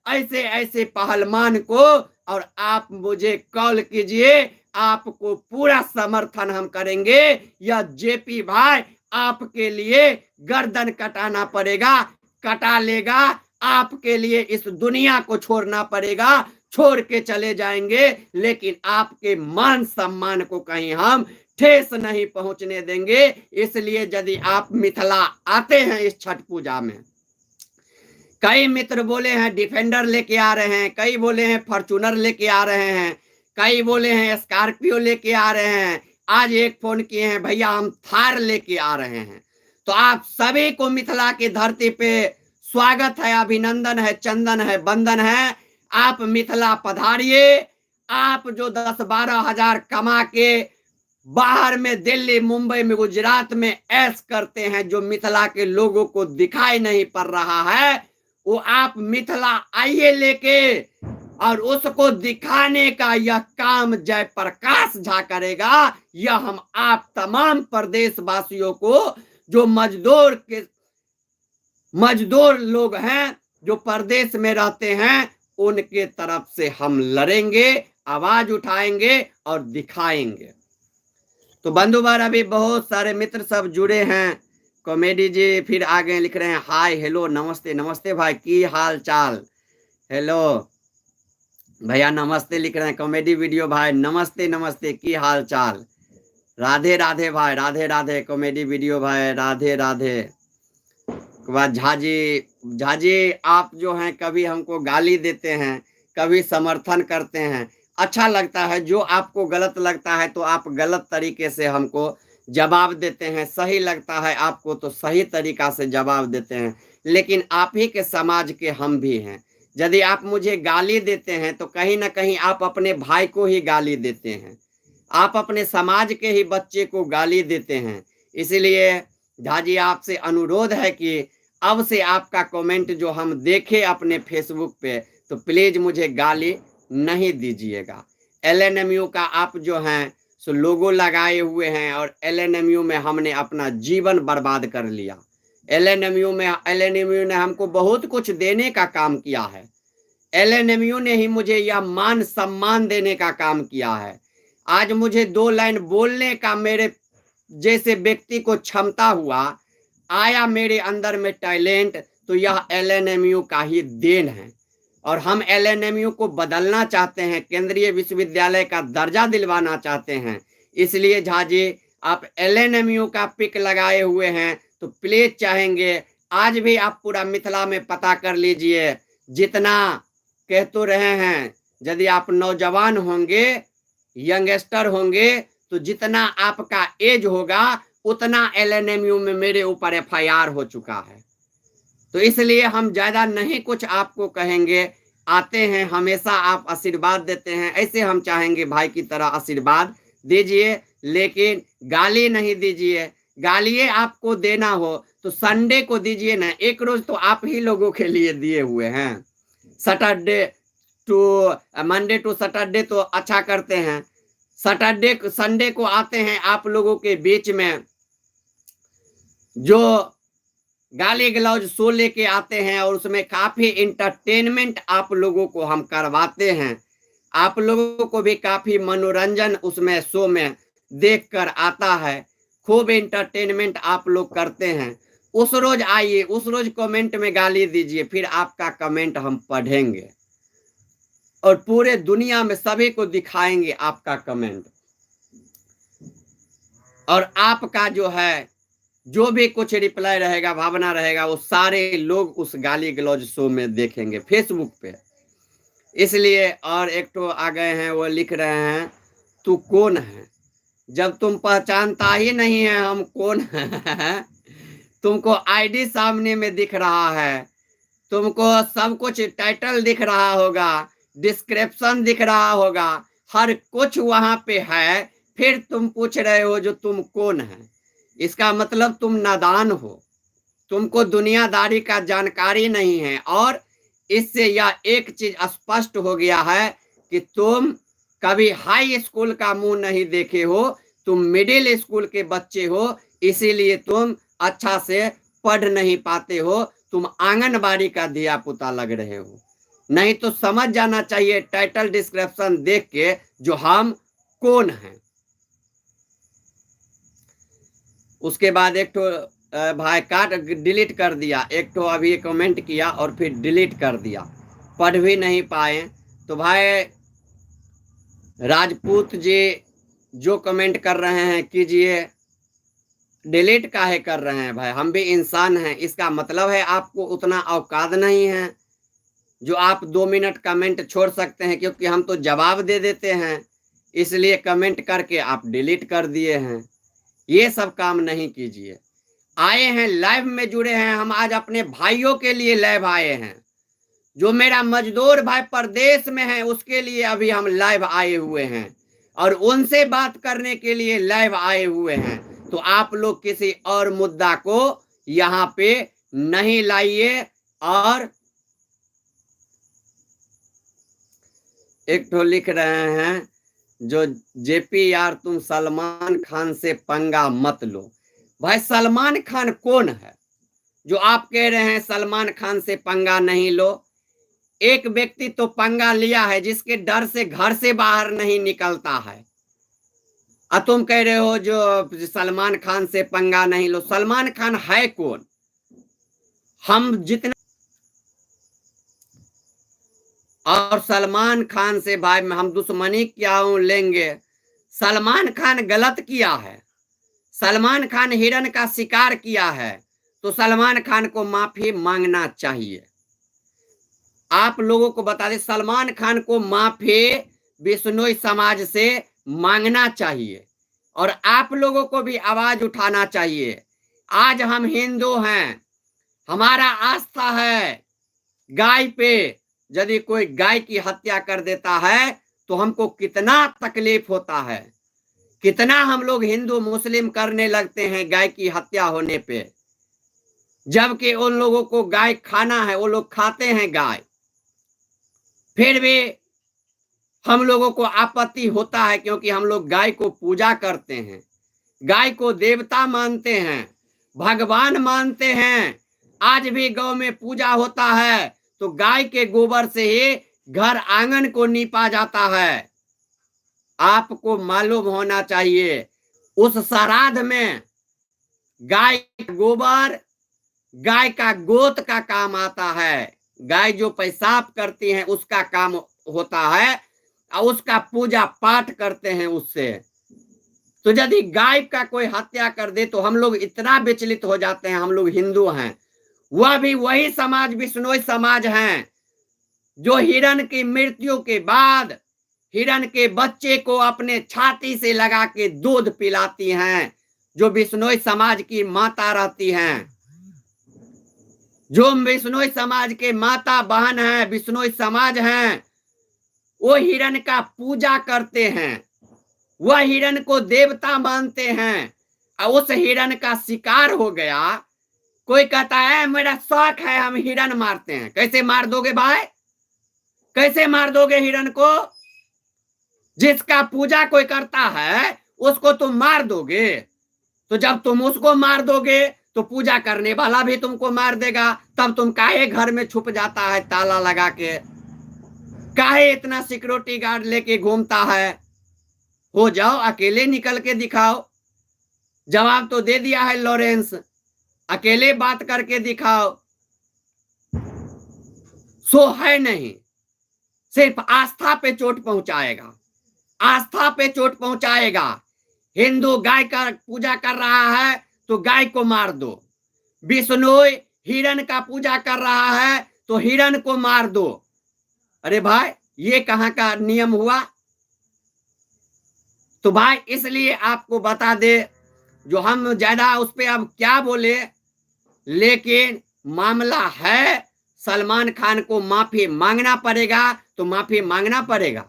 ऐसे ऐसे पहलवान को। और आप मुझे कॉल कीजिए, आपको पूरा समर्थन हम करेंगे। यह जेपी भाई आपके लिए गर्दन कटाना पड़ेगा, कटा लेगा, आपके लिए इस दुनिया को छोड़ना पड़ेगा, छोड़ के चले जाएंगे, लेकिन आपके मान सम्मान को कहीं हम ठेस नहीं पहुंचने देंगे। इसलिए यदि आप मिथिला आते हैं इस छठ पूजा में, कई मित्र बोले हैं डिफेंडर लेके आ रहे हैं, कई बोले हैं फॉर्च्यूनर लेके आ रहे हैं, कई बोले हैं स्कॉर्पियो लेके आ रहे हैं, आज एक फोन किए हैं भैया हम थार लेके आ रहे हैं। तो आप सभी को मिथिला की धरती पे स्वागत है, अभिनंदन है, चंदन है, बंदन है। आप मिथिला पधारिए। आप जो 10-12 हजार कमा के बाहर में दिल्ली, मुंबई में, गुजरात में ऐश करते हैं, जो मिथिला के लोगों को दिखाई नहीं पड़ रहा है, वो आप मिथिला आइए लेके, और उसको दिखाने का यह काम जयप्रकाश झा करेगा। यह हम आप तमाम प्रदेश वासियों को, जो मजदूर लोग हैं, जो प्रदेश में रहते हैं, उनके तरफ से हम लड़ेंगे, आवाज उठाएंगे और दिखाएंगे। तो बंधुवर अभी बहुत सारे मित्र सब जुड़े हैं। कॉमेडी जी फिर आगे लिख रहे हैं हाय, हेलो, नमस्ते, नमस्ते भाई, की हाल चाल, हेलो भैया, नमस्ते लिख रहे हैं। कॉमेडी वीडियो भाई नमस्ते, नमस्ते, की हाल चाल, राधे राधे भाई, राधे राधे। कॉमेडी वीडियो भाई राधे राधे। के बाद झाजी आप जो हैं कभी हमको गाली देते हैं, कभी समर्थन करते हैं, अच्छा लगता है। जो आपको गलत लगता है तो आप गलत तरीके से हमको जवाब देते हैं, सही लगता है आपको तो सही तरीका से जवाब देते हैं, लेकिन आप ही के समाज के हम भी हैं। यदि आप मुझे गाली देते हैं तो कहीं ना कहीं आप अपने भाई को ही गाली देते हैं, आप अपने समाज के ही बच्चे को गाली देते हैं। इसलिए झा जी आपसे अनुरोध है कि अब से आपका कमेंट जो हम देखें अपने फेसबुक पे तो प्लीज मुझे गाली नहीं दीजिएगा। एलएनएमयू का आप जो हैं सो लोगो लगाए हुए हैं और एलएनएमयू में हमने अपना जीवन बर्बाद कर लिया। एलएनएमयू ने हमको बहुत कुछ देने का काम किया है। एलएनएमयू ने ही मुझे यह मान सम्मान देने का काम किया है। आज मुझे 2 लाइन बोलने का मेरे जैसे व्यक्ति को क्षमता हुआ, आया मेरे अंदर में टैलेंट, तो यह एलएनएमयू का ही देन है। और हम एलएनएमयू को बदलना चाहते हैं, केंद्रीय विश्वविद्यालय का दर्जा दिलवाना चाहते हैं। इसलिए झा जी आप एलएनएमयू का पिक लगाए हुए हैं तो प्लीज चाहेंगे आज भी आप पूरा मिथिला में पता कर लीजिए। जितना कह तो रहे हैं, यदि आप नौजवान होंगे, यंगस्टर होंगे, तो जितना आपका एज होगा उतना एलएनएमयू में मेरे ऊपर एफआईआर हो चुका है। तो इसलिए हम ज्यादा नहीं कुछ आपको कहेंगे। आते हैं, हमेशा आप आशीर्वाद देते हैं, ऐसे हम चाहेंगे भाई की तरह आशीर्वाद दीजिए, लेकिन गाली नहीं दीजिए। गालिए आपको देना हो तो संडे को दीजिए ना, एक रोज तो आप ही लोगों के लिए दिए हुए हैं। Saturday to Monday to Saturday तो अच्छा करते हैं, सैटरडे संडे को आते हैं आप लोगों के बीच में जो गाली गलौज शो लेके आते हैं और उसमें काफी इंटरटेनमेंट आप लोगों को हम करवाते हैं। आप लोगों को भी काफी मनोरंजन उसमें शो में देखकर आता है, खूब इंटरटेनमेंट आप लोग करते हैं। उस रोज आइए, उस रोज कमेंट में गाली दीजिए, फिर आपका कमेंट हम पढ़ेंगे और पूरे दुनिया में सभी को दिखाएंगे आपका कमेंट। और आपका जो है जो भी कुछ रिप्लाई रहेगा, भावना रहेगा, वो सारे लोग उस गाली गलौज शो में देखेंगे फेसबुक पे। इसलिए और एक तो आ गए हैं, वो लिख रहे हैं तू कौन है, जब तुम पहचानता ही नहीं है हम कौन है। तुमको आईडी सामने में दिख रहा है, तुमको सब कुछ टाइटल दिख रहा होगा, डिस्क्रिप्शन दिख रहा होगा, हर कुछ वहां पे है, फिर तुम पूछ रहे हो जो तुम कौन है। इसका मतलब तुम नादान हो, तुमको दुनियादारी का जानकारी नहीं है। और इससे यह एक चीज स्पष्ट हो गया है कि तुम कभी हाई स्कूल का मुंह नहीं देखे हो, तुम मिडिल स्कूल के बच्चे हो, इसीलिए तुम अच्छा से पढ़ नहीं पाते हो, तुम आंगनबाड़ी का दिया पुता लग रहे हो। नहीं तो समझ जाना चाहिए टाइटल डिस्क्रिप्शन देख के जो हम कौन हैं। उसके बाद एक तो भाई काट डिलीट कर दिया, एक तो अभी कमेंट किया और फिर डिलीट कर दिया, पढ़ भी नहीं पाए। तो भाई राजपूत जी जो कमेंट कर रहे हैं कीजिए, डिलीट काहे कर रहे हैं भाई, हम भी इंसान हैं। इसका मतलब है आपको उतना औकात नहीं है जो आप 2 मिनट कमेंट छोड़ सकते हैं, क्योंकि हम तो जवाब दे देते हैं, इसलिए कमेंट करके आप डिलीट कर दिए हैं। ये सब काम नहीं कीजिए। आए हैं लाइव में जुड़े हैं, हम आज अपने भाइयों के लिए लाइव आए हैं। जो मेरा मजदूर भाई परदेश में है उसके लिए अभी हम लाइव आए हुए हैं और उनसे बात करने के लिए लाइव आए हुए हैं। तो आप लोग किसी और मुद्दा को यहाँ पे नहीं लाइए। और एक तो लिख रहे हैं जो जेपी यार तुम सलमान खान से पंगा मत लो। भाई सलमान खान कौन है जो आप कह रहे हैं सलमान खान से पंगा नहीं लो? एक व्यक्ति तो पंगा लिया है जिसके डर से घर से बाहर नहीं निकलता है, और तुम कह रहे हो जो सलमान खान से पंगा नहीं लो। सलमान खान है कौन? हम जितना और सलमान खान से भाई हम दुश्मनी क्या लेंगे? सलमान खान गलत किया है, सलमान खान हिरण का शिकार किया है, तो सलमान खान को माफी मांगना चाहिए। आप लोगों को बता दें सलमान खान को माफी बिश्नोई समाज से मांगना चाहिए। और आप लोगों को भी आवाज उठाना चाहिए। आज हम हिंदू हैं, हमारा आस्था है गाय पे। यदि कोई गाय की हत्या कर देता है तो हमको कितना तकलीफ होता है, कितना हम लोग हिंदू मुस्लिम करने लगते हैं गाय की हत्या होने पे, जबकि उन लोगों को गाय खाना है, वो लोग खाते हैं गाय, फिर भी हम लोगों को आपत्ति होता है, क्योंकि हम लोग गाय को पूजा करते हैं, गाय को देवता मानते हैं, भगवान मानते हैं। आज भी गौ में पूजा होता है तो गाय के गोबर से ही घर आंगन को नीपा जाता है। आपको मालूम होना चाहिए उस श्राद्ध में गाय का गोबर, गाय का गोत का काम आता है। गाय जो पेशाब करती है उसका काम होता है और उसका पूजा पाठ करते हैं उससे। तो यदि गाय का कोई हत्या कर दे तो हम लोग इतना विचलित हो जाते हैं। हम लोग हिंदू हैं, वह भी वही समाज बिश्नोई समाज हैं जो हिरण की मृत्यु के बाद हिरण के बच्चे को अपने छाती से लगा के दूध पिलाती हैं, जो बिश्नोई समाज की माता रहती हैं, जो बिश्नोई समाज के माता बहन हैं, बिश्नोई समाज हैं, वो हिरण का पूजा करते हैं, वह हिरण को देवता मानते हैं। और उस हिरण का शिकार हो गया, कोई कहता है मेरा शौक है हम हिरण मारते हैं। कैसे मार दोगे भाई, कैसे मार दोगे हिरण को? जिसका पूजा कोई करता है उसको तुम मार दोगे, तो जब तुम उसको मार दोगे तो पूजा करने वाला भी तुमको मार देगा। तब तुम काहे घर में छुप जाता है ताला लगा के, काहे इतना सिक्योरिटी गार्ड लेके घूमता है? हो जाओ, अकेले निकल के दिखाओ। जवाब तो दे दिया है लॉरेंस, अकेले बात करके दिखाओ। सो है नहीं, सिर्फ आस्था पे चोट पहुंचाएगा, आस्था पे चोट पहुंचाएगा। हिंदू गाय का पूजा कर रहा है तो गाय को मार दो, बिश्नोई हिरण का पूजा कर रहा है तो हिरण को मार दो। अरे भाई, ये कहां का नियम हुआ? तो भाई इसलिए आपको बता दे, जो हम ज्यादा उस पे अब क्या बोले, लेकिन मामला है सलमान खान को माफी मांगना पड़ेगा तो माफी मांगना पड़ेगा।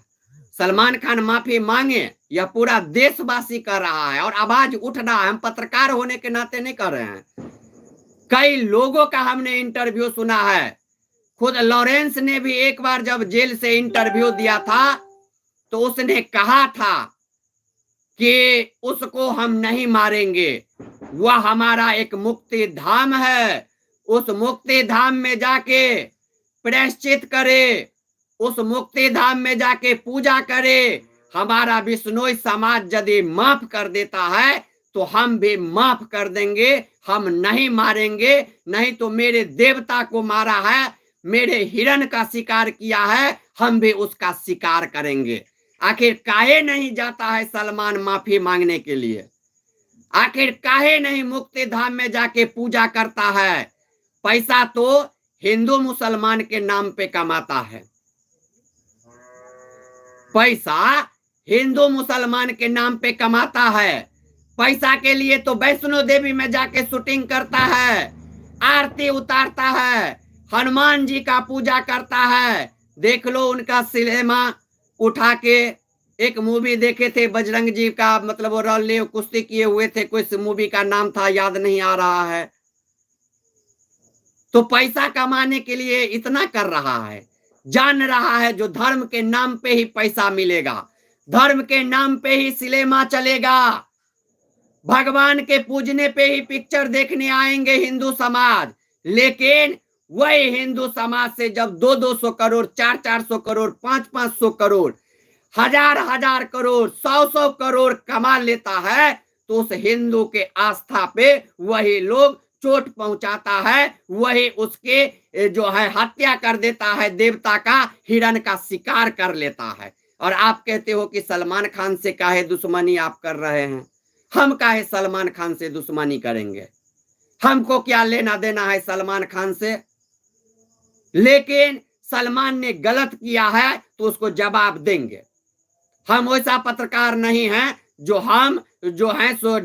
सलमान खान माफी मांगे, यह पूरा देशवासी कर रहा है और आवाज उठ रहा है। हम पत्रकार होने के नाते नहीं कर रहे हैं। कई लोगों का हमने इंटरव्यू सुना है, खुद लॉरेंस ने भी एक बार जब जेल से इंटरव्यू दिया था तो उसने कहा था कि उसको हम नहीं मारेंगे, वह हमारा एक मुक्ति धाम है, उस मुक्ति धाम में जाके प्रायश्चित करे, उस मुक्ति धाम में जाके पूजा करे। हमारा बिश्नोई समाज यदि माफ कर देता है तो हम भी माफ कर देंगे, हम नहीं मारेंगे। नहीं तो मेरे देवता को मारा है, मेरे हिरण का शिकार किया है, हम भी उसका शिकार करेंगे। आखिर काहे नहीं जाता है सलमान माफी मांगने के लिए? आखिर काहे नहीं मुक्ति धाम में जाके पूजा करता है? पैसा तो हिंदू मुसलमान के नाम पे कमाता है, पैसा हिंदू मुसलमान के नाम पे कमाता है। पैसा के लिए तो वैष्णो देवी में जाके शूटिंग करता है, आरती उतारता है, हनुमान जी का पूजा करता है। देख लो उनका सिनेमा उठा के, एक मूवी देखे थे बजरंग जी का, मतलब वो रॉली कुश्ती किए हुए थे, कोई मूवी का नाम था याद नहीं आ रहा है। तो पैसा कमाने के लिए इतना कर रहा है, जान रहा है जो धर्म के नाम पे ही पैसा मिलेगा, धर्म के नाम पे ही सिनेमा चलेगा, भगवान के पूजने पे ही पिक्चर देखने आएंगे हिंदू समाज। लेकिन वही हिंदू समाज से जब 200 करोड़, 400 करोड़, 500 करोड़, 1000 करोड़, 100 करोड़ कमा लेता है तो उस हिंदू के आस्था पे वही लोग चोट पहुंचाता है, वही उसके जो है हत्या कर देता है, देवता का हिरण का शिकार कर लेता है। और आप कहते हो कि सलमान खान से काहे दुश्मनी आप कर रहे हैं? हम काहे सलमान खान से दुश्मनी करेंगे? हमको क्या लेना देना है सलमान खान से? लेकिन सलमान ने गलत किया है तो उसको जवाब देंगे। हम वैसा पत्रकार नहीं हैं जो हम जो हैं सो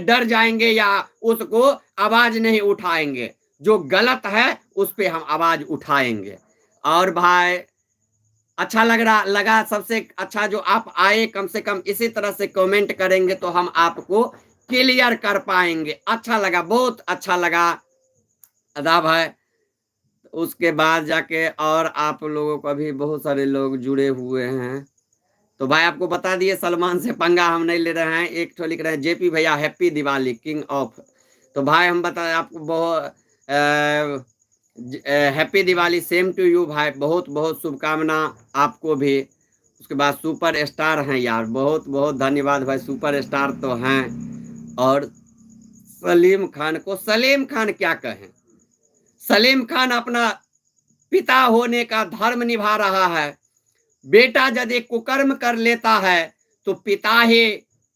डर जाएंगे या उसको आवाज नहीं उठाएंगे। जो गलत है उस पे हम आवाज उठाएंगे। और भाई अच्छा लगा सबसे अच्छा जो आप आए, कम से कम इसी तरह से कमेंट करेंगे तो हम आपको क्लियर कर पाएंगे। अच्छा लगा, बहुत अच्छा लगा। अदा भाई उसके बाद जाके और आप लोगों का भी बहुत सारे लोग जुड़े हुए हैं। तो भाई आपको बता दिए सलमान से पंगा हम नहीं ले रहे हैं। एक ठो लिख रहे हैं जेपी भैया हैप्पी दिवाली किंग ऑफ। तो भाई हम बताए आपको बहुत happy Diwali, same to you भाई, बहुत बहुत शुभकामना आपको भी। उसके बाद सुपर स्टार हैं यार, बहुत बहुत धन्यवाद भाई, सुपर स्टार तो हैं। और सलीम खान को, सलीम खान क्या कहें, सलीम खान अपना पिता होने का धर्म निभा रहा है। बेटा यदि कुकर्म कर लेता है तो पिता ही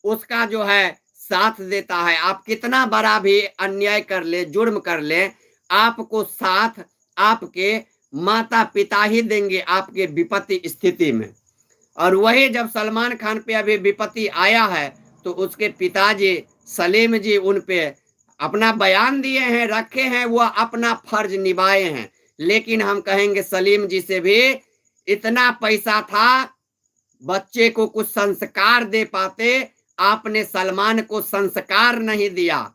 उसका जो है साथ देता है। आप कितना बड़ा भी अन्याय कर ले, जुर्म कर ले, आपको साथ आपके माता पिता ही देंगे आपके विपत्ति स्थिति में। और वही जब सलमान खान पे अभी विपत्ति आया है तो उसके पिताजी सलीम जी उन पे अपना बयान दिए हैं, रखे हैं, वह अपना फर्ज निभाए हैं। लेकिन हम कहेंगे सलीम जी से भी इतना पैसा था, बच्चे को कुछ संस्कार दे पाते, आपने सलमान को संस्कार नहीं दिया।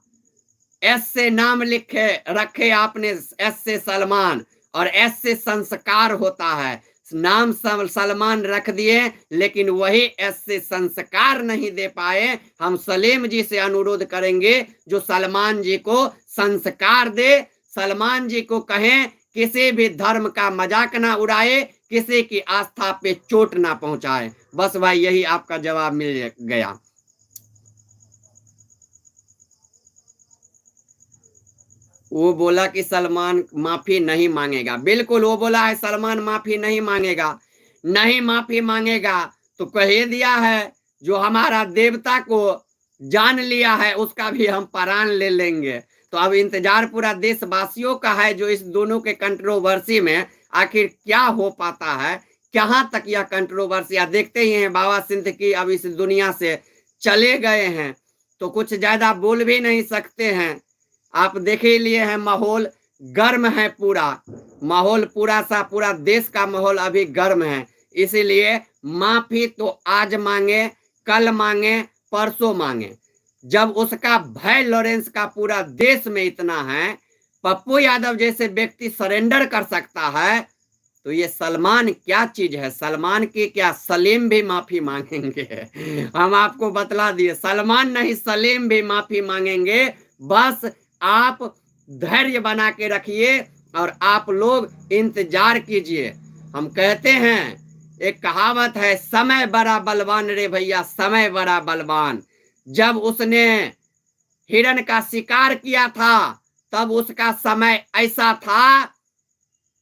एस से नाम लिखे रखे आपने, एस से सलमान, और एस से संस्कार होता है। नाम सलमान रख दिए लेकिन वही एस से संस्कार नहीं दे पाए। हम सलीम जी से अनुरोध करेंगे जो सलमान जी को संस्कार दे, सलमान जी को कहें किसी भी धर्म का मजाक ना उड़ाए, किसी की आस्था पे चोट ना पहुंचाए। बस भाई यही आपका जवाब मिल गया। वो बोला कि सलमान माफी नहीं मांगेगा, बिल्कुल वो बोला है सलमान माफी नहीं मांगेगा। नहीं माफी मांगेगा तो कह दिया है जो हमारा देवता को जान लिया है उसका भी हम प्राण ले लेंगे। तो अब इंतजार पूरा देशवासियों का है जो इस दोनों के कंट्रोवर्सी में आखिर क्या हो पाता है, कहाँ तक यह कंट्रोवर्सी। देखते ही हैं बाबा सिद्दीकी अब इस दुनिया से चले गए हैं तो कुछ ज्यादा बोल भी नहीं सकते हैं। आप देख ही लिए हैं माहौल गर्म है, पूरा माहौल पूरा देश का माहौल अभी गर्म है। इसीलिए माफी तो आज मांगे, कल मांगे, परसों मांगे। जब उसका भय लॉरेंस का पूरा देश में इतना है, पप्पू यादव जैसे व्यक्ति सरेंडर कर सकता है, तो ये सलमान क्या चीज है। सलमान की क्या, सलीम भी माफी मांगेंगे। हम आपको बतला दिए, सलमान नहीं सलीम भी माफी मांगेंगे। बस आप धैर्य बना के रखिए और आप लोग इंतजार कीजिए। हम कहते हैं एक कहावत है, समय बड़ा बलवान रे भैया, समय बड़ा बलवान। जब उसने हिरण का शिकार किया था तब उसका समय ऐसा था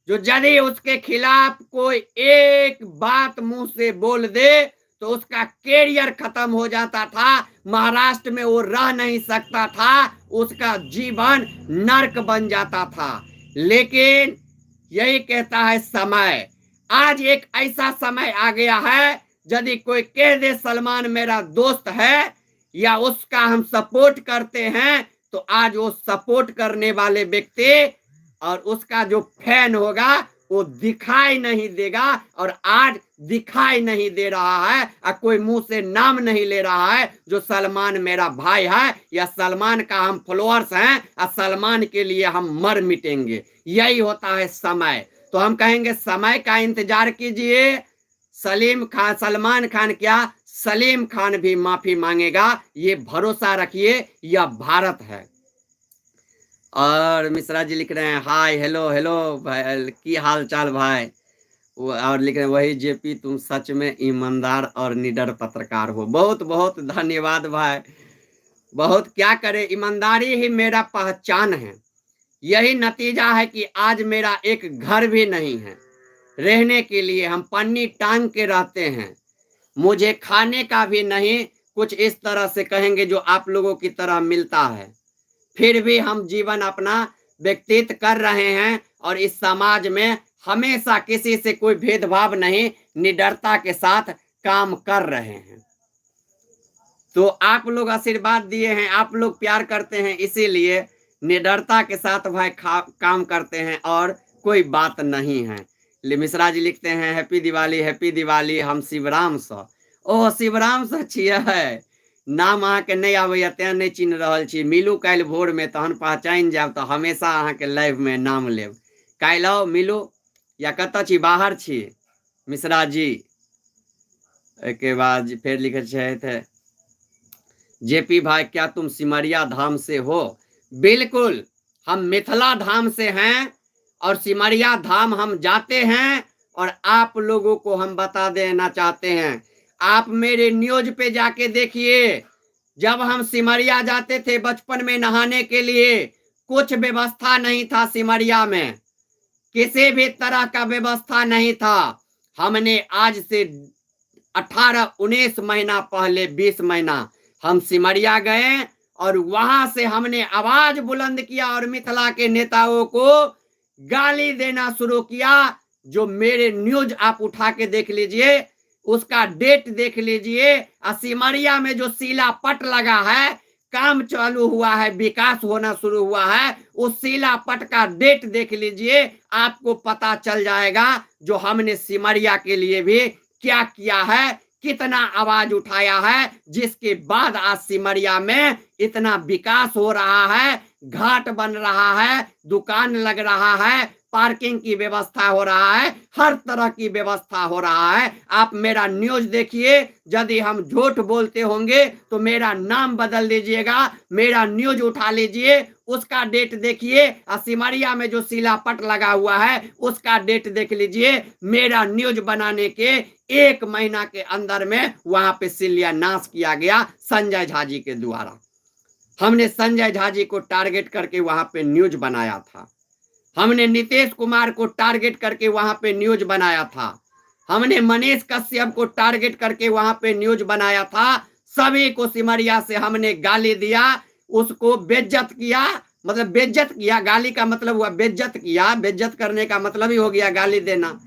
जो यदि उसके खिलाफ कोई एक बात मुंह से बोल दे तो उसका कैरियर खत्म हो जाता था, महाराष्ट्र में वो रह नहीं सकता था, उसका जीवन नर्क बन जाता था। लेकिन यही कहता है समय, आज एक ऐसा समय आ गया है यदि कोई कह दे सलमान मेरा दोस्त है या उसका हम सपोर्ट करते हैं तो आज वो सपोर्ट करने वाले व्यक्ति और उसका जो फैन होगा वो दिखाई नहीं देगा। और आज दिखाई नहीं दे रहा है और कोई मुंह से नाम नहीं ले रहा है जो सलमान मेरा भाई है या सलमान का हम फॉलोअर्स हैं और सलमान के लिए हम मर मिटेंगे। यही होता है समय। तो हम कहेंगे समय का इंतजार कीजिए। सलमान खान क्या, सलीम खान भी माफी मांगेगा, ये भरोसा रखिए, यह भारत है। और मिश्रा जी लिख रहे हैं हाय हेलो हेलो भाई, की हाल चाल भाई। और लिख रहे हैं वही जेपी, तुम सच में ईमानदार और निडर पत्रकार हो। बहुत बहुत धन्यवाद भाई। बहुत क्या करे, ईमानदारी ही मेरा पहचान है। यही नतीजा है कि आज मेरा एक घर भी नहीं है रहने के लिए, हम पन्नी टांग के रहते हैं। मुझे खाने का भी नहीं कुछ इस तरह से कहेंगे जो आप लोगों की तरह मिलता है, फिर भी हम जीवन अपना व्यतीत कर रहे हैं और इस समाज में हमेशा किसी से कोई भेदभाव नहीं, निडरता के साथ काम कर रहे हैं। तो आप लोग आशीर्वाद दिए हैं, आप लोग प्यार करते हैं, इसीलिए निडरता के साथ भाई काम करते हैं और कोई बात नहीं है। मिश्रा जी लिखते हैं हैप्पी दिवाली हम शिवराम स। ओ शिवराम स छियै, नाम अहाँ के नहीं आबैया तें नहीं चिन्ह रहल छी। मिलू काल्हि भोर में, तहन पहचानि जायब तऽ हमेशा अहाँ के लाइव में नाम लेब। काल्हि आओ मिलू, या कतऽ छी, बाहर छी मिश्रा जी? के बाद फिर लिखे थे जेपी भाई क्या तुम सिमरिया धाम से हो? बिल्कुल, हम मिथिला धाम से हैं और सिमरिया धाम हम जाते हैं और आप लोगों को हम बता देना चाहते हैं। आप मेरे न्यूज पे जाके देखिए, जब हम सिमरिया जाते थे बचपन में नहाने के लिए, कुछ व्यवस्था नहीं था सिमरिया में, किसी भी तरह का व्यवस्था नहीं था। हमने आज से 18-19 महीना पहले, 20 महीना हम सिमरिया गए और वहां से हमने आवाज बुलंद किया और मिथिला के नेताओं को गाली देना शुरू किया। जो मेरे न्यूज आप उठा के देख लीजिए, उसका डेट देख लीजिए। सिमरिया में जो सीला पट लगा है, काम चालू हुआ है, विकास होना शुरू हुआ है, उस सीला पट का डेट देख लीजिए, आपको पता चल जाएगा जो हमने सिमरिया के लिए भी क्या किया है, कितना आवाज उठाया है, जिसके बाद आज सिमरिया में इतना विकास हो रहा है, घाट बन रहा है, दुकान लग रहा है, पार्किंग की व्यवस्था हो रहा है, हर तरह की व्यवस्था हो रहा है। आप मेरा न्यूज देखिए, यदि हम झूठ बोलते होंगे तो मेरा नाम बदल दीजिएगा, मेरा न्यूज उठा लीजिए, उसका डेट देखिए। सिमरिया में जो शिलापट लगा हुआ है उसका डेट देख लीजिए। मेरा न्यूज बनाने के 1 महीना के अंदर में वहां पे शिलान्यास किया गया संजय झा जी के द्वारा। हमने संजय झा जी को टारगेट करके वहां पे न्यूज बनाया था। हमने नीतीश कुमार को टारगेट करके वहां पे न्यूज बनाया था। हमने मनीष कश्यप को टारगेट करके वहां पे न्यूज बनाया था। सभी को सिमरिया से हमने गाली दिया, उसको बेइज्जत किया, मतलब बेइज्जत किया, गाली का मतलब हुआ बेइज्जत किया। बेइज्जत करने का मतलब ही हो गया गाली देना।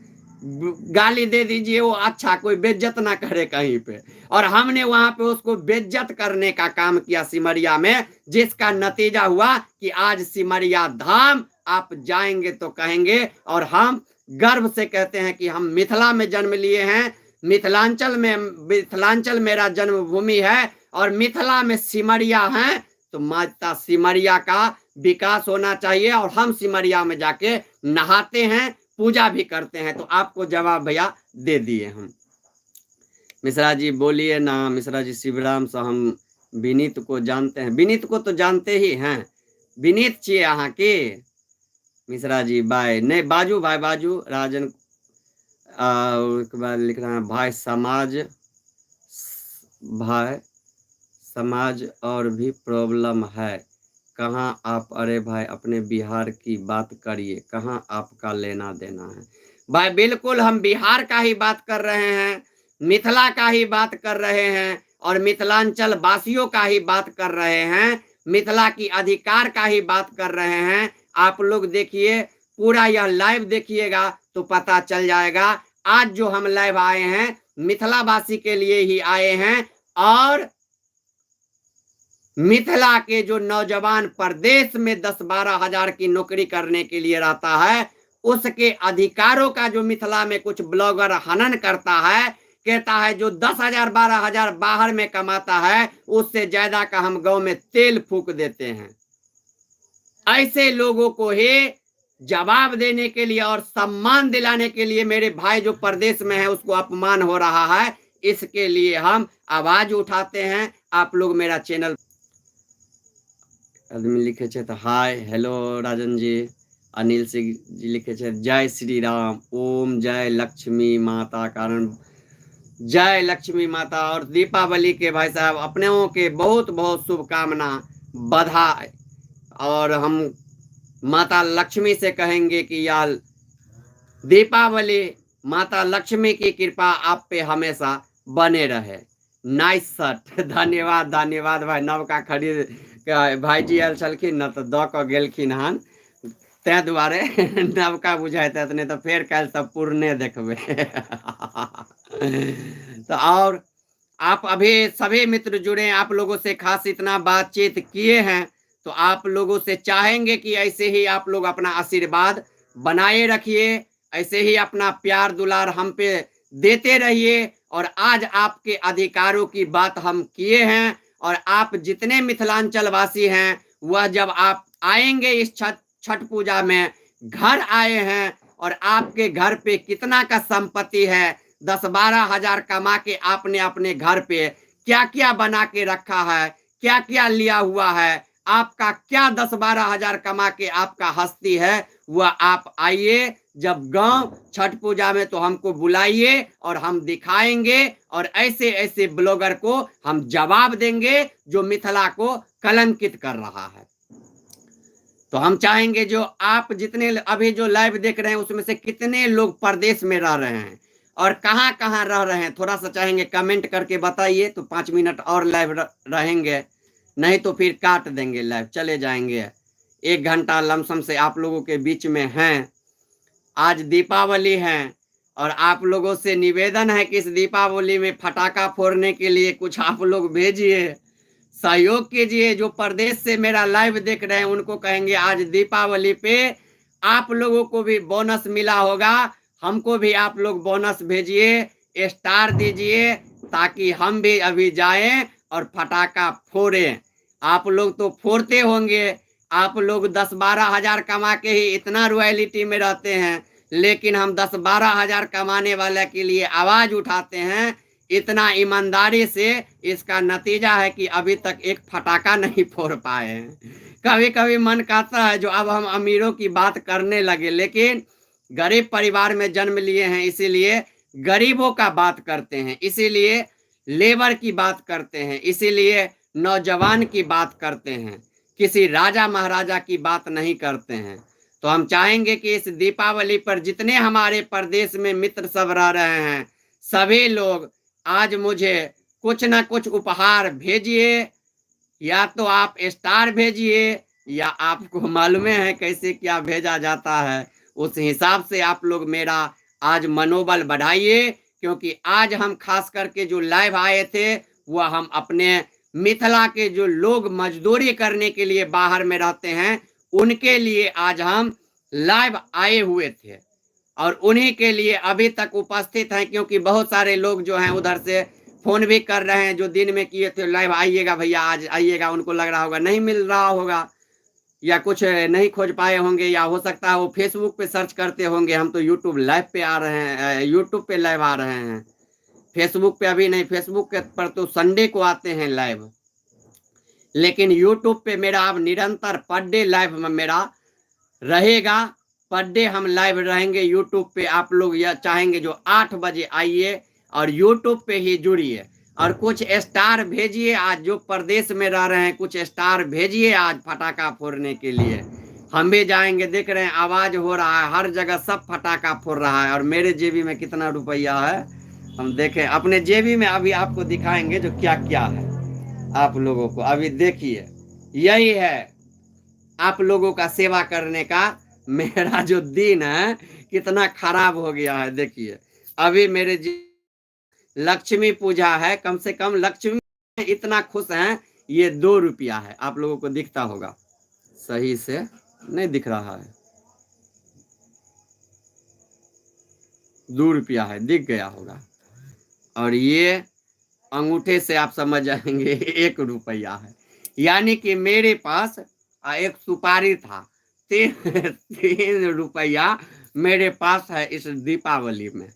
गाली दे दीजिए, वो अच्छा, कोई बेइज्जत ना करे कहीं पे। और हमने वहां पे उसको बेइज्जत करने का काम किया सिमरिया में, जिसका नतीजा हुआ कि आज सिमरिया धाम आप जाएंगे तो कहेंगे, और हम गर्व से कहते हैं कि हम मिथिला में जन्म लिए हैं। मिथिलांचल मेरा जन्मभूमि है और मिथिला में सिमरिया है, तो माता सिमरिया का विकास होना चाहिए। और हम सिमरिया में जाके नहाते हैं, पूजा भी करते हैं। तो आपको जवाब भैया दे दिए हम। मिश्रा जी बोलिए ना। मिश्रा जी शिवराम से हम विनीत को जानते हैं। विनीत को तो जानते ही हैं, विनीत छिए अहाँ के। मिश्रा जी बाय नहीं, बाजू भाई बाजू। राजन उसके बाद लिख रहा है भाई समाज और भी प्रॉब्लम है। कहाँ आप? अरे भाई अपने बिहार की बात करिए, कहाँ आपका लेना देना है भाई? बिल्कुल हम बिहार का ही बात कर रहे हैं, मिथिला का ही बात कर रहे हैं और मिथिलांचल वासियों का ही बात कर रहे हैं, मिथिला की अधिकार का ही बात कर रहे हैं। आप लोग देखिए, पूरा यह लाइव देखिएगा तो पता चल जाएगा। आज जो हम लाइव आए हैं मिथिला वासी के लिए ही आए हैं, और मिथिला के जो नौजवान प्रदेश में 10-12 हजार की नौकरी करने के लिए रहता है, उसके अधिकारों का जो मिथिला में कुछ ब्लॉगर हनन करता है, कहता है जो 10,000 12,000 बाहर में कमाता है उससे ज्यादा का हम गांव में तेल फूक देते हैं। ऐसे लोगों को ही जवाब देने के लिए और सम्मान दिलाने के लिए मेरे भाई जो प्रदेश में है उसको अपमान हो रहा है, इसके लिए हम आवाज उठाते हैं। आप लोग मेरा चैनल आदमी लिखे छे तो हाय हेलो राजन जी। अनिल सिंह जी लिखे छे जय श्री राम, ओम जय लक्ष्मी माता कारण, जय लक्ष्मी माता। और दीपावली के भाई साहब अपनों के बहुत बहुत शुभकामना, बधाई। और हम माता लक्ष्मी से कहेंगे कि यार दीपावली माता लक्ष्मी की कृपा आप पे हमेशा बने रहे। नाइस शर्ट, धन्यवाद धन्यवाद भाई। नवका खरीद भाईजी आयल छलखिन न तो द के गेलखिन हन, तै दुआरे नवका बुझाइत नहीं तो फिर कल सब पुरने देखबे। तो और आप अभी सभी मित्र जुड़े, आप लोगों से खास इतना बातचीत किए हैं, तो आप लोगों से चाहेंगे कि ऐसे ही आप लोग अपना आशीर्वाद बनाए रखिए, ऐसे ही अपना प्यार दुलार हम पे देते रहिए। और आज आपके अधिकारों की बात हम किए हैं, और आप जितने मिथिलांचल वासी हैं, वह जब आप आएंगे इस छठ पूजा में, घर आए हैं और आपके घर पे कितना का संपत्ति है, 10-12 हजार कमा के आपने अपने घर पे क्या क्या बना के रखा है, क्या क्या लिया हुआ है, आपका क्या 10-12 हजार कमा के आपका हस्ती है, वह आप आइए जब गांव छठ पूजा में, तो हमको बुलाइए और हम दिखाएंगे, और ऐसे ऐसे ब्लॉगर को हम जवाब देंगे जो मिथिला को कलंकित कर रहा है। तो हम चाहेंगे जो आप जितने अभी जो लाइव देख रहे हैं, उसमें से कितने लोग परदेश में रह रहे हैं और कहाँ कहाँ रह रहे हैं, थोड़ा सा चाहेंगे कमेंट करके बताइए, तो 5 मिनट और लाइव रहेंगे, नहीं तो फिर काट देंगे लाइव, चले जाएंगे। 1 घंटा लमसम से आप लोगों के बीच में हैं। आज दीपावली है, और आप लोगों से निवेदन है कि इस दीपावली में फटाका फोड़ने के लिए कुछ आप लोग भेजिए, सहयोग कीजिए। जो प्रदेश से मेरा लाइव देख रहे हैं, उनको कहेंगे आज दीपावली पे आप लोगों को भी बोनस मिला होगा, हमको भी आप लोग बोनस भेजिए, स्टार दीजिए, ताकि हम भी अभी जाएं और फटाका फोड़ें। आप लोग तो फोड़ते होंगे, आप लोग 10-12 हजार कमा के ही इतना रॉयल्टी में रहते हैं, लेकिन हम 10-12 हजार कमाने वाले के लिए आवाज उठाते हैं इतना ईमानदारी से। इसका नतीजा है कि अभी तक एक फटाका नहीं फोड़ पाए हैं। कभी कभी मन कहता है जो अब हम अमीरों की बात करने लगे, लेकिन गरीब परिवार में जन्म लिए हैं, इसीलिए गरीबों का बात करते हैं, इसीलिए लेबर की बात करते हैं, इसीलिए नौजवान की बात करते हैं, किसी राजा महाराजा की बात नहीं करते हैं। तो हम चाहेंगे कि इस दीपावली पर जितने हमारे प्रदेश में मित्र सब रह रहे हैं, सभी लोग आज मुझे कुछ ना कुछ उपहार भेजिए, या तो आप स्टार भेजिए, या आपको मालूम है कैसे क्या भेजा जाता है, उस हिसाब से आप लोग मेरा आज मनोबल बढ़ाइए। क्योंकि आज हम खास करके जो लाइव आए थे, वह हम अपने मिथिला के जो लोग मजदूरी करने के लिए बाहर में रहते हैं, उनके लिए आज हम लाइव आए हुए थे, और उन्हीं के लिए अभी तक उपस्थित हैं। क्योंकि बहुत सारे लोग जो हैं उधर से फोन भी कर रहे हैं, जो दिन में किए थे लाइव, आइएगा भैया आज आइएगा, उनको लग रहा होगा नहीं मिल रहा होगा, या कुछ नहीं खोज पाए होंगे, या हो सकता है वो फेसबुक पे सर्च करते होंगे। हम तो यूट्यूब लाइव पे आ रहे हैं, यूट्यूब पे लाइव आ रहे हैं, फेसबुक पे अभी नहीं, फेसबुक पर तो संडे को आते हैं लाइव, लेकिन यूट्यूब पे मेरा अब निरंतर पर डे लाइव में मेरा रहेगा। पर डे हम लाइव रहेंगे यूट्यूब पे। आप लोग यह चाहेंगे जो 8 बजे आइए और यूट्यूब पे ही जुड़िए, और कुछ स्टार भेजिए। आज जो प्रदेश में रह रहे हैं, कुछ स्टार भेजिए आज फटाका फोड़ने के लिए, हम भी जाएंगे। देख रहे हैं आवाज हो रहा है, हर जगह सब फटाका फोड़ रहा है, और मेरे जेबी में कितना रुपया है हम देखें अपने जेबी में। अभी आपको दिखाएंगे जो क्या क्या है, आप लोगों को अभी देखिए। यही है आप लोगों का सेवा करने का मेरा जो दिन है, कितना खराब हो गया है। देखिए अभी मेरे लक्ष्मी पूजा है, कम से कम लक्ष्मी इतना खुश हैं। ये 2 रुपया है, आप लोगों को दिखता होगा, सही से नहीं दिख रहा है, 2 रुपया है, दिख गया होगा। और ये अंगूठे से आप समझ जाएंगे 1 रुपया है। यानी कि मेरे पास एक सुपारी था, 3 रुपया मेरे पास है इस दीपावली में,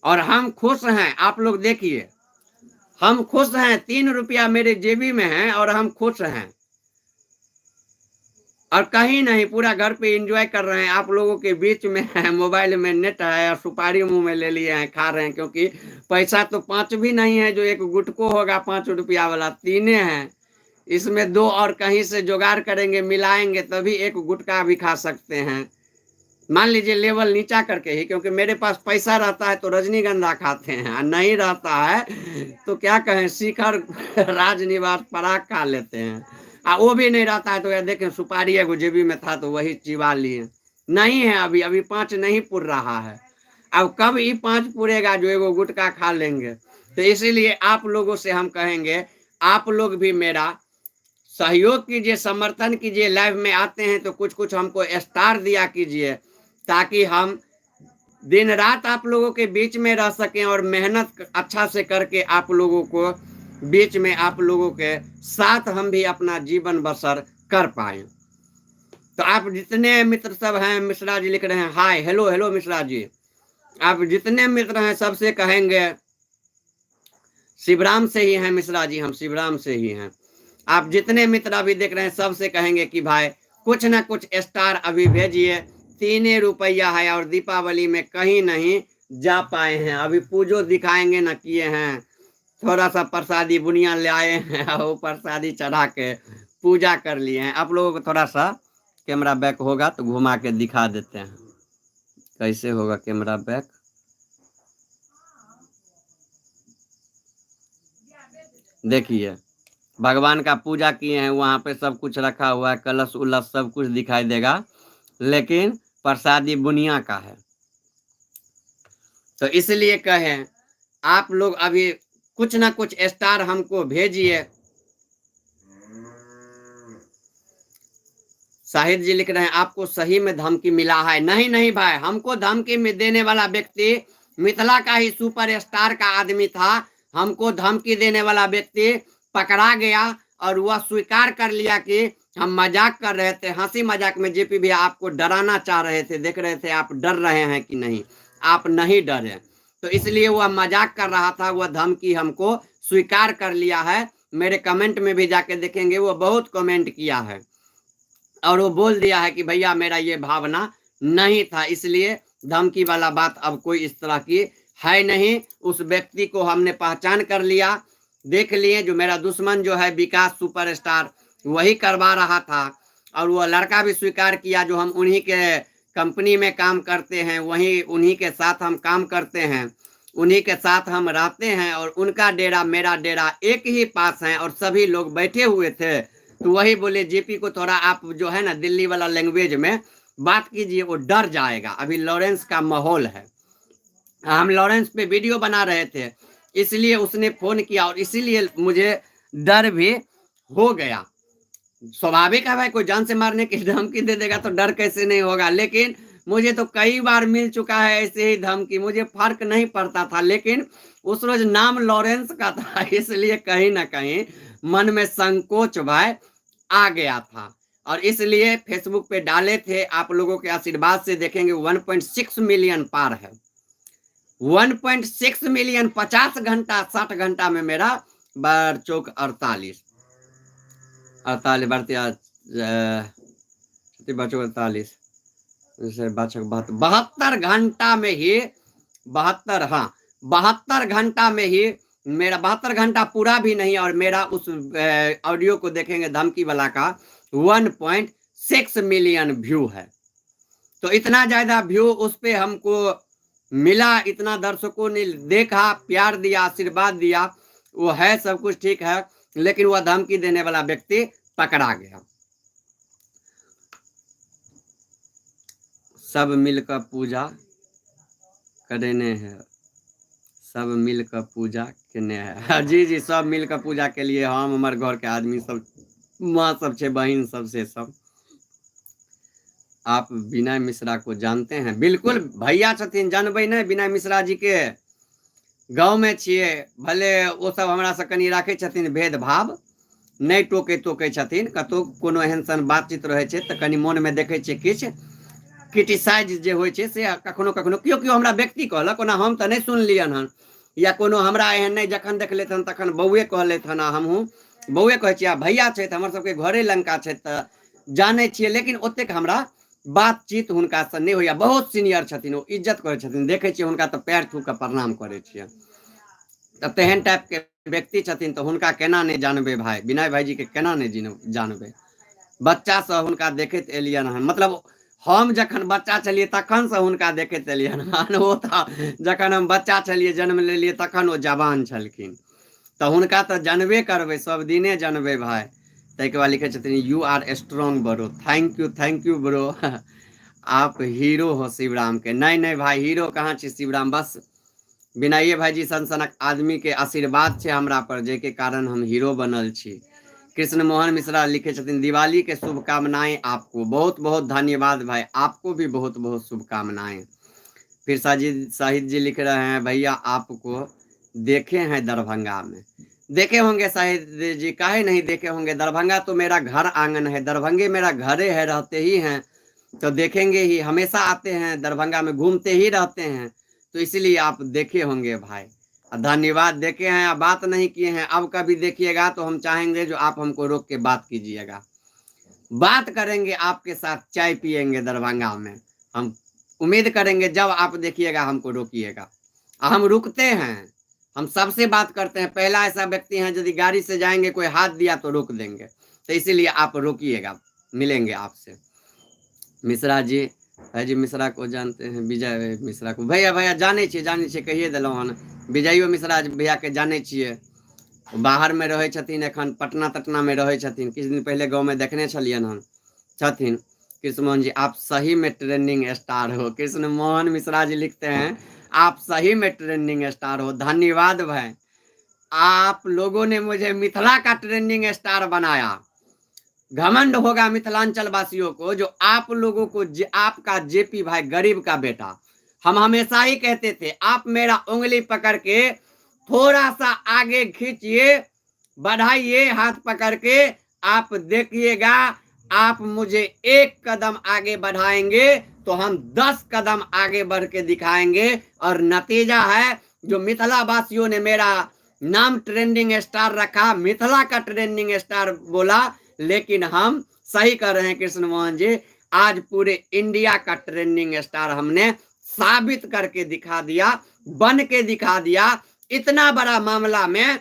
और हम खुश हैं। आप लोग देखिए, हम खुश हैं, 3 रुपया मेरे जेबी में है और हम खुश हैं, और कहीं नहीं, पूरा घर पे एंजॉय कर रहे हैं। आप लोगों के बीच में है, मोबाइल में नेट है, और सुपारी मुंह में ले लिए हैं, खा रहे हैं। क्योंकि पैसा तो 5 भी नहीं है जो एक गुटको होगा 5 रुपया वाला, 3 हैं। इसमें 2 और कहीं से जुगाड़ करेंगे, मिलाएंगे, तभी एक गुटका भी खा सकते हैं। मान लीजिए लेवल नीचा करके ही, क्योंकि मेरे पास पैसा रहता है तो रजनीगंधा खाते हैं, और नहीं रहता है तो क्या कहें, शिखर राजनिवास पराग खा लेते हैं। वो भी नहीं रहता है तो यार देखें, सुपारी एगो जेबी में था तो वही चिबा लिए। नहीं है अभी, अभी 5 नहीं पुर रहा है। अब कब ये 5 पुरेगा जो एगो गुटखा खा लेंगे। तो इसीलिए आप लोगों से हम कहेंगे, आप लोग भी मेरा सहयोग कीजिए, समर्थन कीजिए। लाइव में आते हैं तो कुछ कुछ हमको स्टार दिया कीजिए, ताकि हम दिन रात आप लोगों के बीच में रह सकें और मेहनत अच्छा से करके आप लोगों को बीच में आप लोगों के साथ हम भी अपना जीवन बसर कर पाए। तो आप जितने मित्र सब हैं, मिश्रा जी लिख रहे हैं हाय, हेलो हेलो मिश्रा जी। आप जितने मित्र हैं सबसे कहेंगे, शिवराम से ही हैं मिश्रा जी, हम शिवराम से ही हैं। आप जितने मित्र अभी देख रहे हैं सबसे कहेंगे कि भाई कुछ ना कुछ स्टार अभी भेजिए। 3 रुपया है और दीपावली में कहीं नहीं जा पाए हैं, अभी पूजो दिखाएंगे ना किए हैं, थोड़ा सा प्रसादी बुनिया ले आए हैं और प्रसादी चढ़ा के पूजा कर लिए हैं। आप लोगों को थोड़ा सा कैमरा बैक होगा तो घुमा के दिखा देते हैं, कैसे होगा कैमरा बैक। देखिए भगवान का पूजा किए हैं, वहां पे सब कुछ रखा हुआ है, कलश उलस सब कुछ दिखाई देगा, लेकिन प्रसादी बुनिया का है। तो इसलिए कहें आप लोग अभी कुछ ना कुछ स्टार हमको भेजिए। शाहिद जी लिख रहे हैं आपको सही में धमकी मिला है। नहीं नहीं भाई, हमको धमकी में देने वाला व्यक्ति मिथिला का ही सुपर स्टार का आदमी था। हमको धमकी देने वाला व्यक्ति पकड़ा गया और वह स्वीकार कर लिया कि हम मजाक कर रहे थे, हंसी मजाक में जेपी भी आपको डराना चाह रहे थे, देख रहे थे आप डर रहे हैं कि नहीं, आप नहीं डरे। तो इसलिए वह मजाक कर रहा था, वह धमकी हमको स्वीकार कर लिया है। मेरे कमेंट में भी जाके देखेंगे, वो बहुत कमेंट किया है और वो बोल दिया है कि भैया मेरा ये भावना नहीं था, इसलिए धमकी वाला बात अब कोई इस तरह की है नहीं। उस व्यक्ति को हमने पहचान कर लिया, देख लिए, जो मेरा दुश्मन जो है विकास सुपरस्टार वही करवा रहा था। और वो लड़का भी स्वीकार किया, जो हम उन्हीं के कंपनी में काम करते हैं, वहीं उन्हीं के साथ हम काम करते हैं, उन्हीं के साथ हम रहते हैं और उनका डेरा मेरा डेरा एक ही पास है और सभी लोग बैठे हुए थे। तो वही बोले जेपी को थोड़ा आप जो है ना दिल्ली वाला लैंग्वेज में बात कीजिए, वो डर जाएगा। अभी लॉरेंस का माहौल है, हम लॉरेंस पे वीडियो बना रहे थे, इसलिए उसने फोन किया और इसीलिए मुझे डर भी हो गया। स्वाभाविक है भाई, कोई जान से मारने की धमकी दे देगा तो डर कैसे नहीं होगा। लेकिन मुझे तो कई बार मिल चुका है ऐसे ही धमकी, मुझे फर्क नहीं पड़ता था, लेकिन उस रोज नाम लॉरेंस का था, इसलिए कहीं ना कहीं मन में संकोच भाई आ गया था। और इसलिए फेसबुक पे डाले थे, आप लोगों के आशीर्वाद से देखेंगे 1.6 मिलियन पार है। 1.6 मिलियन 50 घंटा 60 घंटा में मेरा बार चौक 48 बढ़ते 48 72 घंटा में ही 72, हाँ 72 घंटा में ही मेरा 72 घंटा पूरा भी नहीं, और मेरा उस ऑडियो को देखेंगे धमकी वाला का 1.6 मिलियन व्यू है। तो इतना ज्यादा व्यू उस पे हमको मिला, इतना दर्शकों ने देखा, प्यार दिया, आशीर्वाद दिया, वो है सब कुछ ठीक है, लेकिन वह धमकी देने वाला व्यक्ति पकड़ा गया। सब मिलकर पूजा करने हैं, सब मिलकर पूजा केने है। जी जी, सब मिलकर पूजा के लिए हम हमारे घर के आदमी सब, माँ सब छे, बहन सब से सब। आप विनय मिश्रा को जानते हैं? बिल्कुल भैया छथिन, जानबे नहीं विनय मिश्रा जी के, गाँव में छिए, भले वो सब हमरा से कनी राखे छथिन भेदभाव, नहीं टोके तोके छथिन, कतो कोनो एहन सन बातचीत रहे छे त कनी मन में देखे छे किछ क्रिटिसाइज जे होय छे से कखनो कखनो कियो कियो हमरा व्यक्ति कहलक, ओना हम त नहीं सुनलियन हन, या कोनो हमरा एहन नहीं, जखन देख लेथन तखन बौए कहलेथ हन, हमहूँ बौए कहै छियै। भैया छै हमर सबके घरे लंका छै त जाने छियै, लेकिन ओतेक हमरा बातचीत हुनका से नहीं होइया। बहुत सीनियर छथिन, ओ इज्जत करै छथिन, देखे छियै हुनका त पैर छू के प्रणाम करै छियै। त तेहन टाइप के व्यक्ति छथिन तो हुनका केना नहीं जानबे भाई, विनय भाईजी के केना नहीं जानबे। बच्चा से हुनका देखैत एलियन हन, मतलब हम जखन बच्चा छलिए तखन से हुनका देखैत एलियन हन। वो तो जखन हम बच्चा छलिए, जन्म लेलिए, तखन वो जवान छलखिन, तो हुनका तो जानबे करबे, सब दिने जानबे भाई। तैके बाद लिखे छथिन you are strong bro, thank you bro. आप हीरो हो शिवराम के। नहीं नहीं भाई, हीरो कहाँ छे शिवराम, बस विनय भाईजी सनसनक आदमी के आशीर्वाद छे हमरा पर, जेके कारण हम हीरो बनल छी। कृष्ण मोहन मिश्रा लिखे छथिन दिवाली के शुभकामनाएं आपको। बहुत बहुत धन्यवाद भाई, आपको भी बहुत बहुत शुभकामनाएं। फिर साहिद जी लिख रहे हैं भैया आपको देखे हैं दरभंगा में। देखे होंगे साहिद जी, काहे नहीं देखे होंगे। दरभंगा तो मेरा घर आंगन है, दरभंगे मेरा घरे है, रहते ही हैं तो देखेंगे ही। हमेशा आते हैं दरभंगा में, घूमते ही रहते हैं, तो इसलिए आप देखे होंगे भाई। धन्यवाद, देखे हैं, आप बात नहीं किए हैं। अब कभी देखिएगा तो हम चाहेंगे जो आप हमको रोक के बात कीजिएगा, बात करेंगे आपके साथ, चाय पियेंगे दरभंगा में। हम उम्मीद करेंगे जब आप देखिएगा हमको रोकिएगा। हम रुकते हैं, हम सबसे बात करते हैं। पहला ऐसा व्यक्ति है यदि गाड़ी से जाएंगे कोई हाथ दिया तो रोक देंगे, तो इसीलिए आप रोकिएगा, मिलेंगे आपसे। मिश्रा जी, भाईजी मिश्रा को जानते हैं, विजय मिश्रा को। भैया भैया जाने छे कहिए दिलौं हन। विजयो मिश्रा भैया के जाने छिए, बाहर में रहे छथिन, एखन पटना तटना में रहे छथिन। किछु दिन पहले गाँव में देखने छलियन हन छथिन। कृष्ण मोहन जी आप सही में ट्रेंडिंग स्टार हो। कृष्ण मोहन मिश्रा जी लिखते हैं आप सही में ट्रेंडिंग स्टार हो। धन्यवाद भाई, आप लोगों ने मुझे मिथिला का ट्रेंडिंग स्टार बनाया। घमंड होगा मिथिलांचल वासियों को जो आप लोगों को आपका जेपी भाई गरीब का बेटा। हम हमेशा ही कहते थे आप मेरा उंगली पकड़ के थोड़ा सा आगे खींचिए, बढ़ाइए हाथ पकड़ के, आप देखिएगा आप मुझे 1 कदम आगे बढ़ाएंगे तो हम 10 कदम आगे बढ़ के दिखाएंगे। और नतीजा है जो मिथिला वासियों ने मेरा नाम ट्रेंडिंग स्टार रखा, मिथिला का ट्रेंडिंग स्टार बोला, लेकिन हम सही कर रहे हैं कृष्ण मोहन जी। आज पूरे इंडिया का ट्रेंडिंग स्टार हमने साबित करके दिखा दिया, बन के दिखा दिया। इतना बड़ा मामला में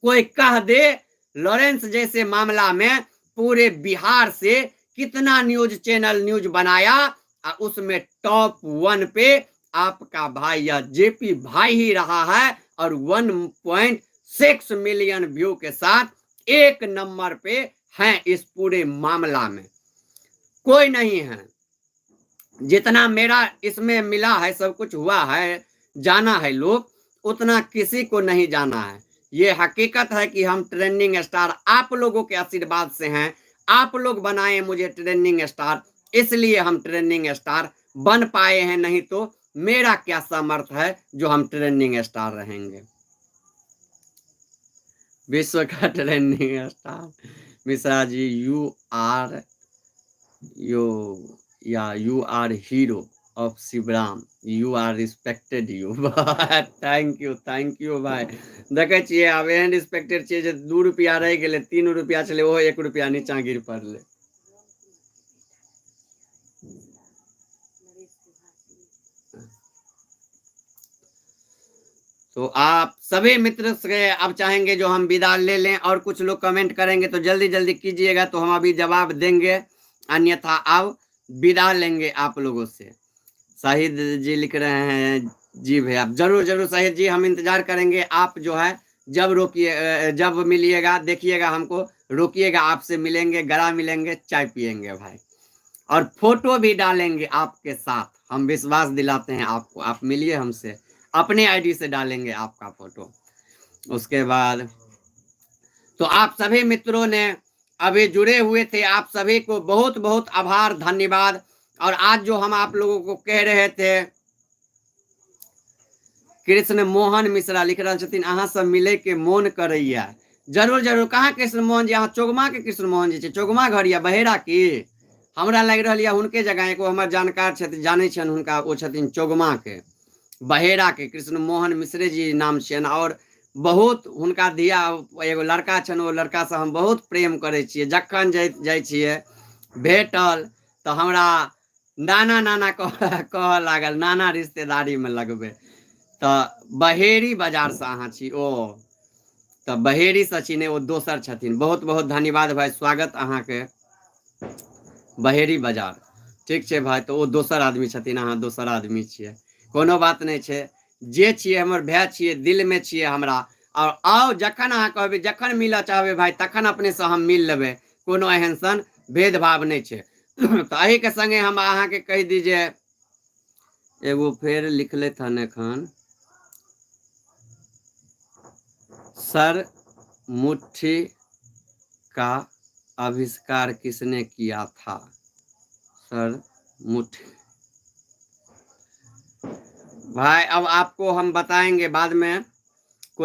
कोई कह दे, लॉरेंस जैसे मामला में पूरे बिहार से कितना न्यूज चैनल न्यूज बनाया, उसमें टॉप 1 पे आपका भाई या जेपी भाई ही रहा है। और 1.6 मिलियन व्यू के साथ 1 नंबर पे हैं इस पूरे मामला में, कोई नहीं है। जितना मेरा इसमें मिला है, सब कुछ हुआ है, जाना है लोग, उतना किसी को नहीं जाना है। ये हकीकत है कि हम ट्रेंडिंग स्टार आप लोगों के आशीर्वाद से हैं। आप लोग बनाए मुझे ट्रेंडिंग स्टार, इसलिए हम ट्रेंडिंग स्टार बन पाए हैं, नहीं तो मेरा क्या सामर्थ है जो हम ट्रेंडिंग स्टार रहेंगे। विश्व का trending star Mishra ji, you are hero of Shivram, you are respected you. Thank you भाई। देखे छिए आब एहन रिस्पेक्टेड छिए जे 2 रुपया रह गेले, 3 रुपया चले, ओहो 1 रुपया नीचा गिर पड़ले। तो आप सभी मित्र से अब चाहेंगे जो हम विदा ले लें, और कुछ लोग कमेंट करेंगे तो जल्दी जल्दी कीजिएगा, तो हम अभी जवाब देंगे, अन्यथा अब विदा लेंगे आप लोगों से। शाहिद जी लिख रहे हैं जी भैया, जरूर जरूर शाहिद जी, हम इंतजार करेंगे। आप जो है जब रोकिए, जब मिलिएगा देखिएगा हमको, रोकिएगा, आपसे मिलेंगे, गला मिलेंगे, चाय पियेंगे भाई, और फोटो भी डालेंगे आपके साथ। हम विश्वास दिलाते हैं आपको, आप मिलिए हमसे, अपने आईडी से डालेंगे आपका फोटो। उसके बाद तो आप सभी मित्रों ने अभी जुड़े हुए थे, आप सभी को बहुत बहुत आभार, धन्यवाद। और आज जो हम आप लोगों को कह रहे थे, कृष्ण मोहन मिश्रा लिख रहे छथिन अहाँ सब मिले के मोन करैया। जरूर जरूर, कहाँ कृष्ण मोहन जी, अहाँ चोगमा के कृष्ण मोहन जी, चोगमा घर या बहेरा की? हमरा लग रहा है हुनके जगह एगो हमर जानकार छथिन, जाने छन हुनका, वो छथिन चोगमा के, बहेरा के कृष्ण मोहन मिश्रे जी नाम छन। और बहुत हुनका दिया एगो लड़का छन, वो लड़का से हम बहुत प्रेम करे छिए। जखन जाइ छिए भेटल तो हमरा नाना नाना कह लागल, नाना रिश्तेदारी में लगबे। तो बहेरी बाजार से अहाँ छी ओ, तो बहेरी से छी ने, वो दोसर छथिन। बहुत बहुत धन्यवाद भाई, स्वागत अहाँ के बहेरी बाजार। ठीक छै भाई, तो वो दोसर आदमी छथिन, अहाँ दोसर आदमी छिए, कोनो बात नहीं छै। जे छिए हमर भाई छिए, दिल में छिए हमरा। और आओ जखन अहाँ कहबे, जखन मिलऽ चाहबे भाई, तखन अपने से हम मिल लेबे, कोनो एहन सन भेदभाव नहीं छै। तो अही के संगे हम अहाँ के कह दीजिए, एगो फेर लिखले हन एखन, सर मुट्ठी का आविष्कार किसने किया था? सर मुट्ठी। भाई अब आपको हम बताएंगे बाद में।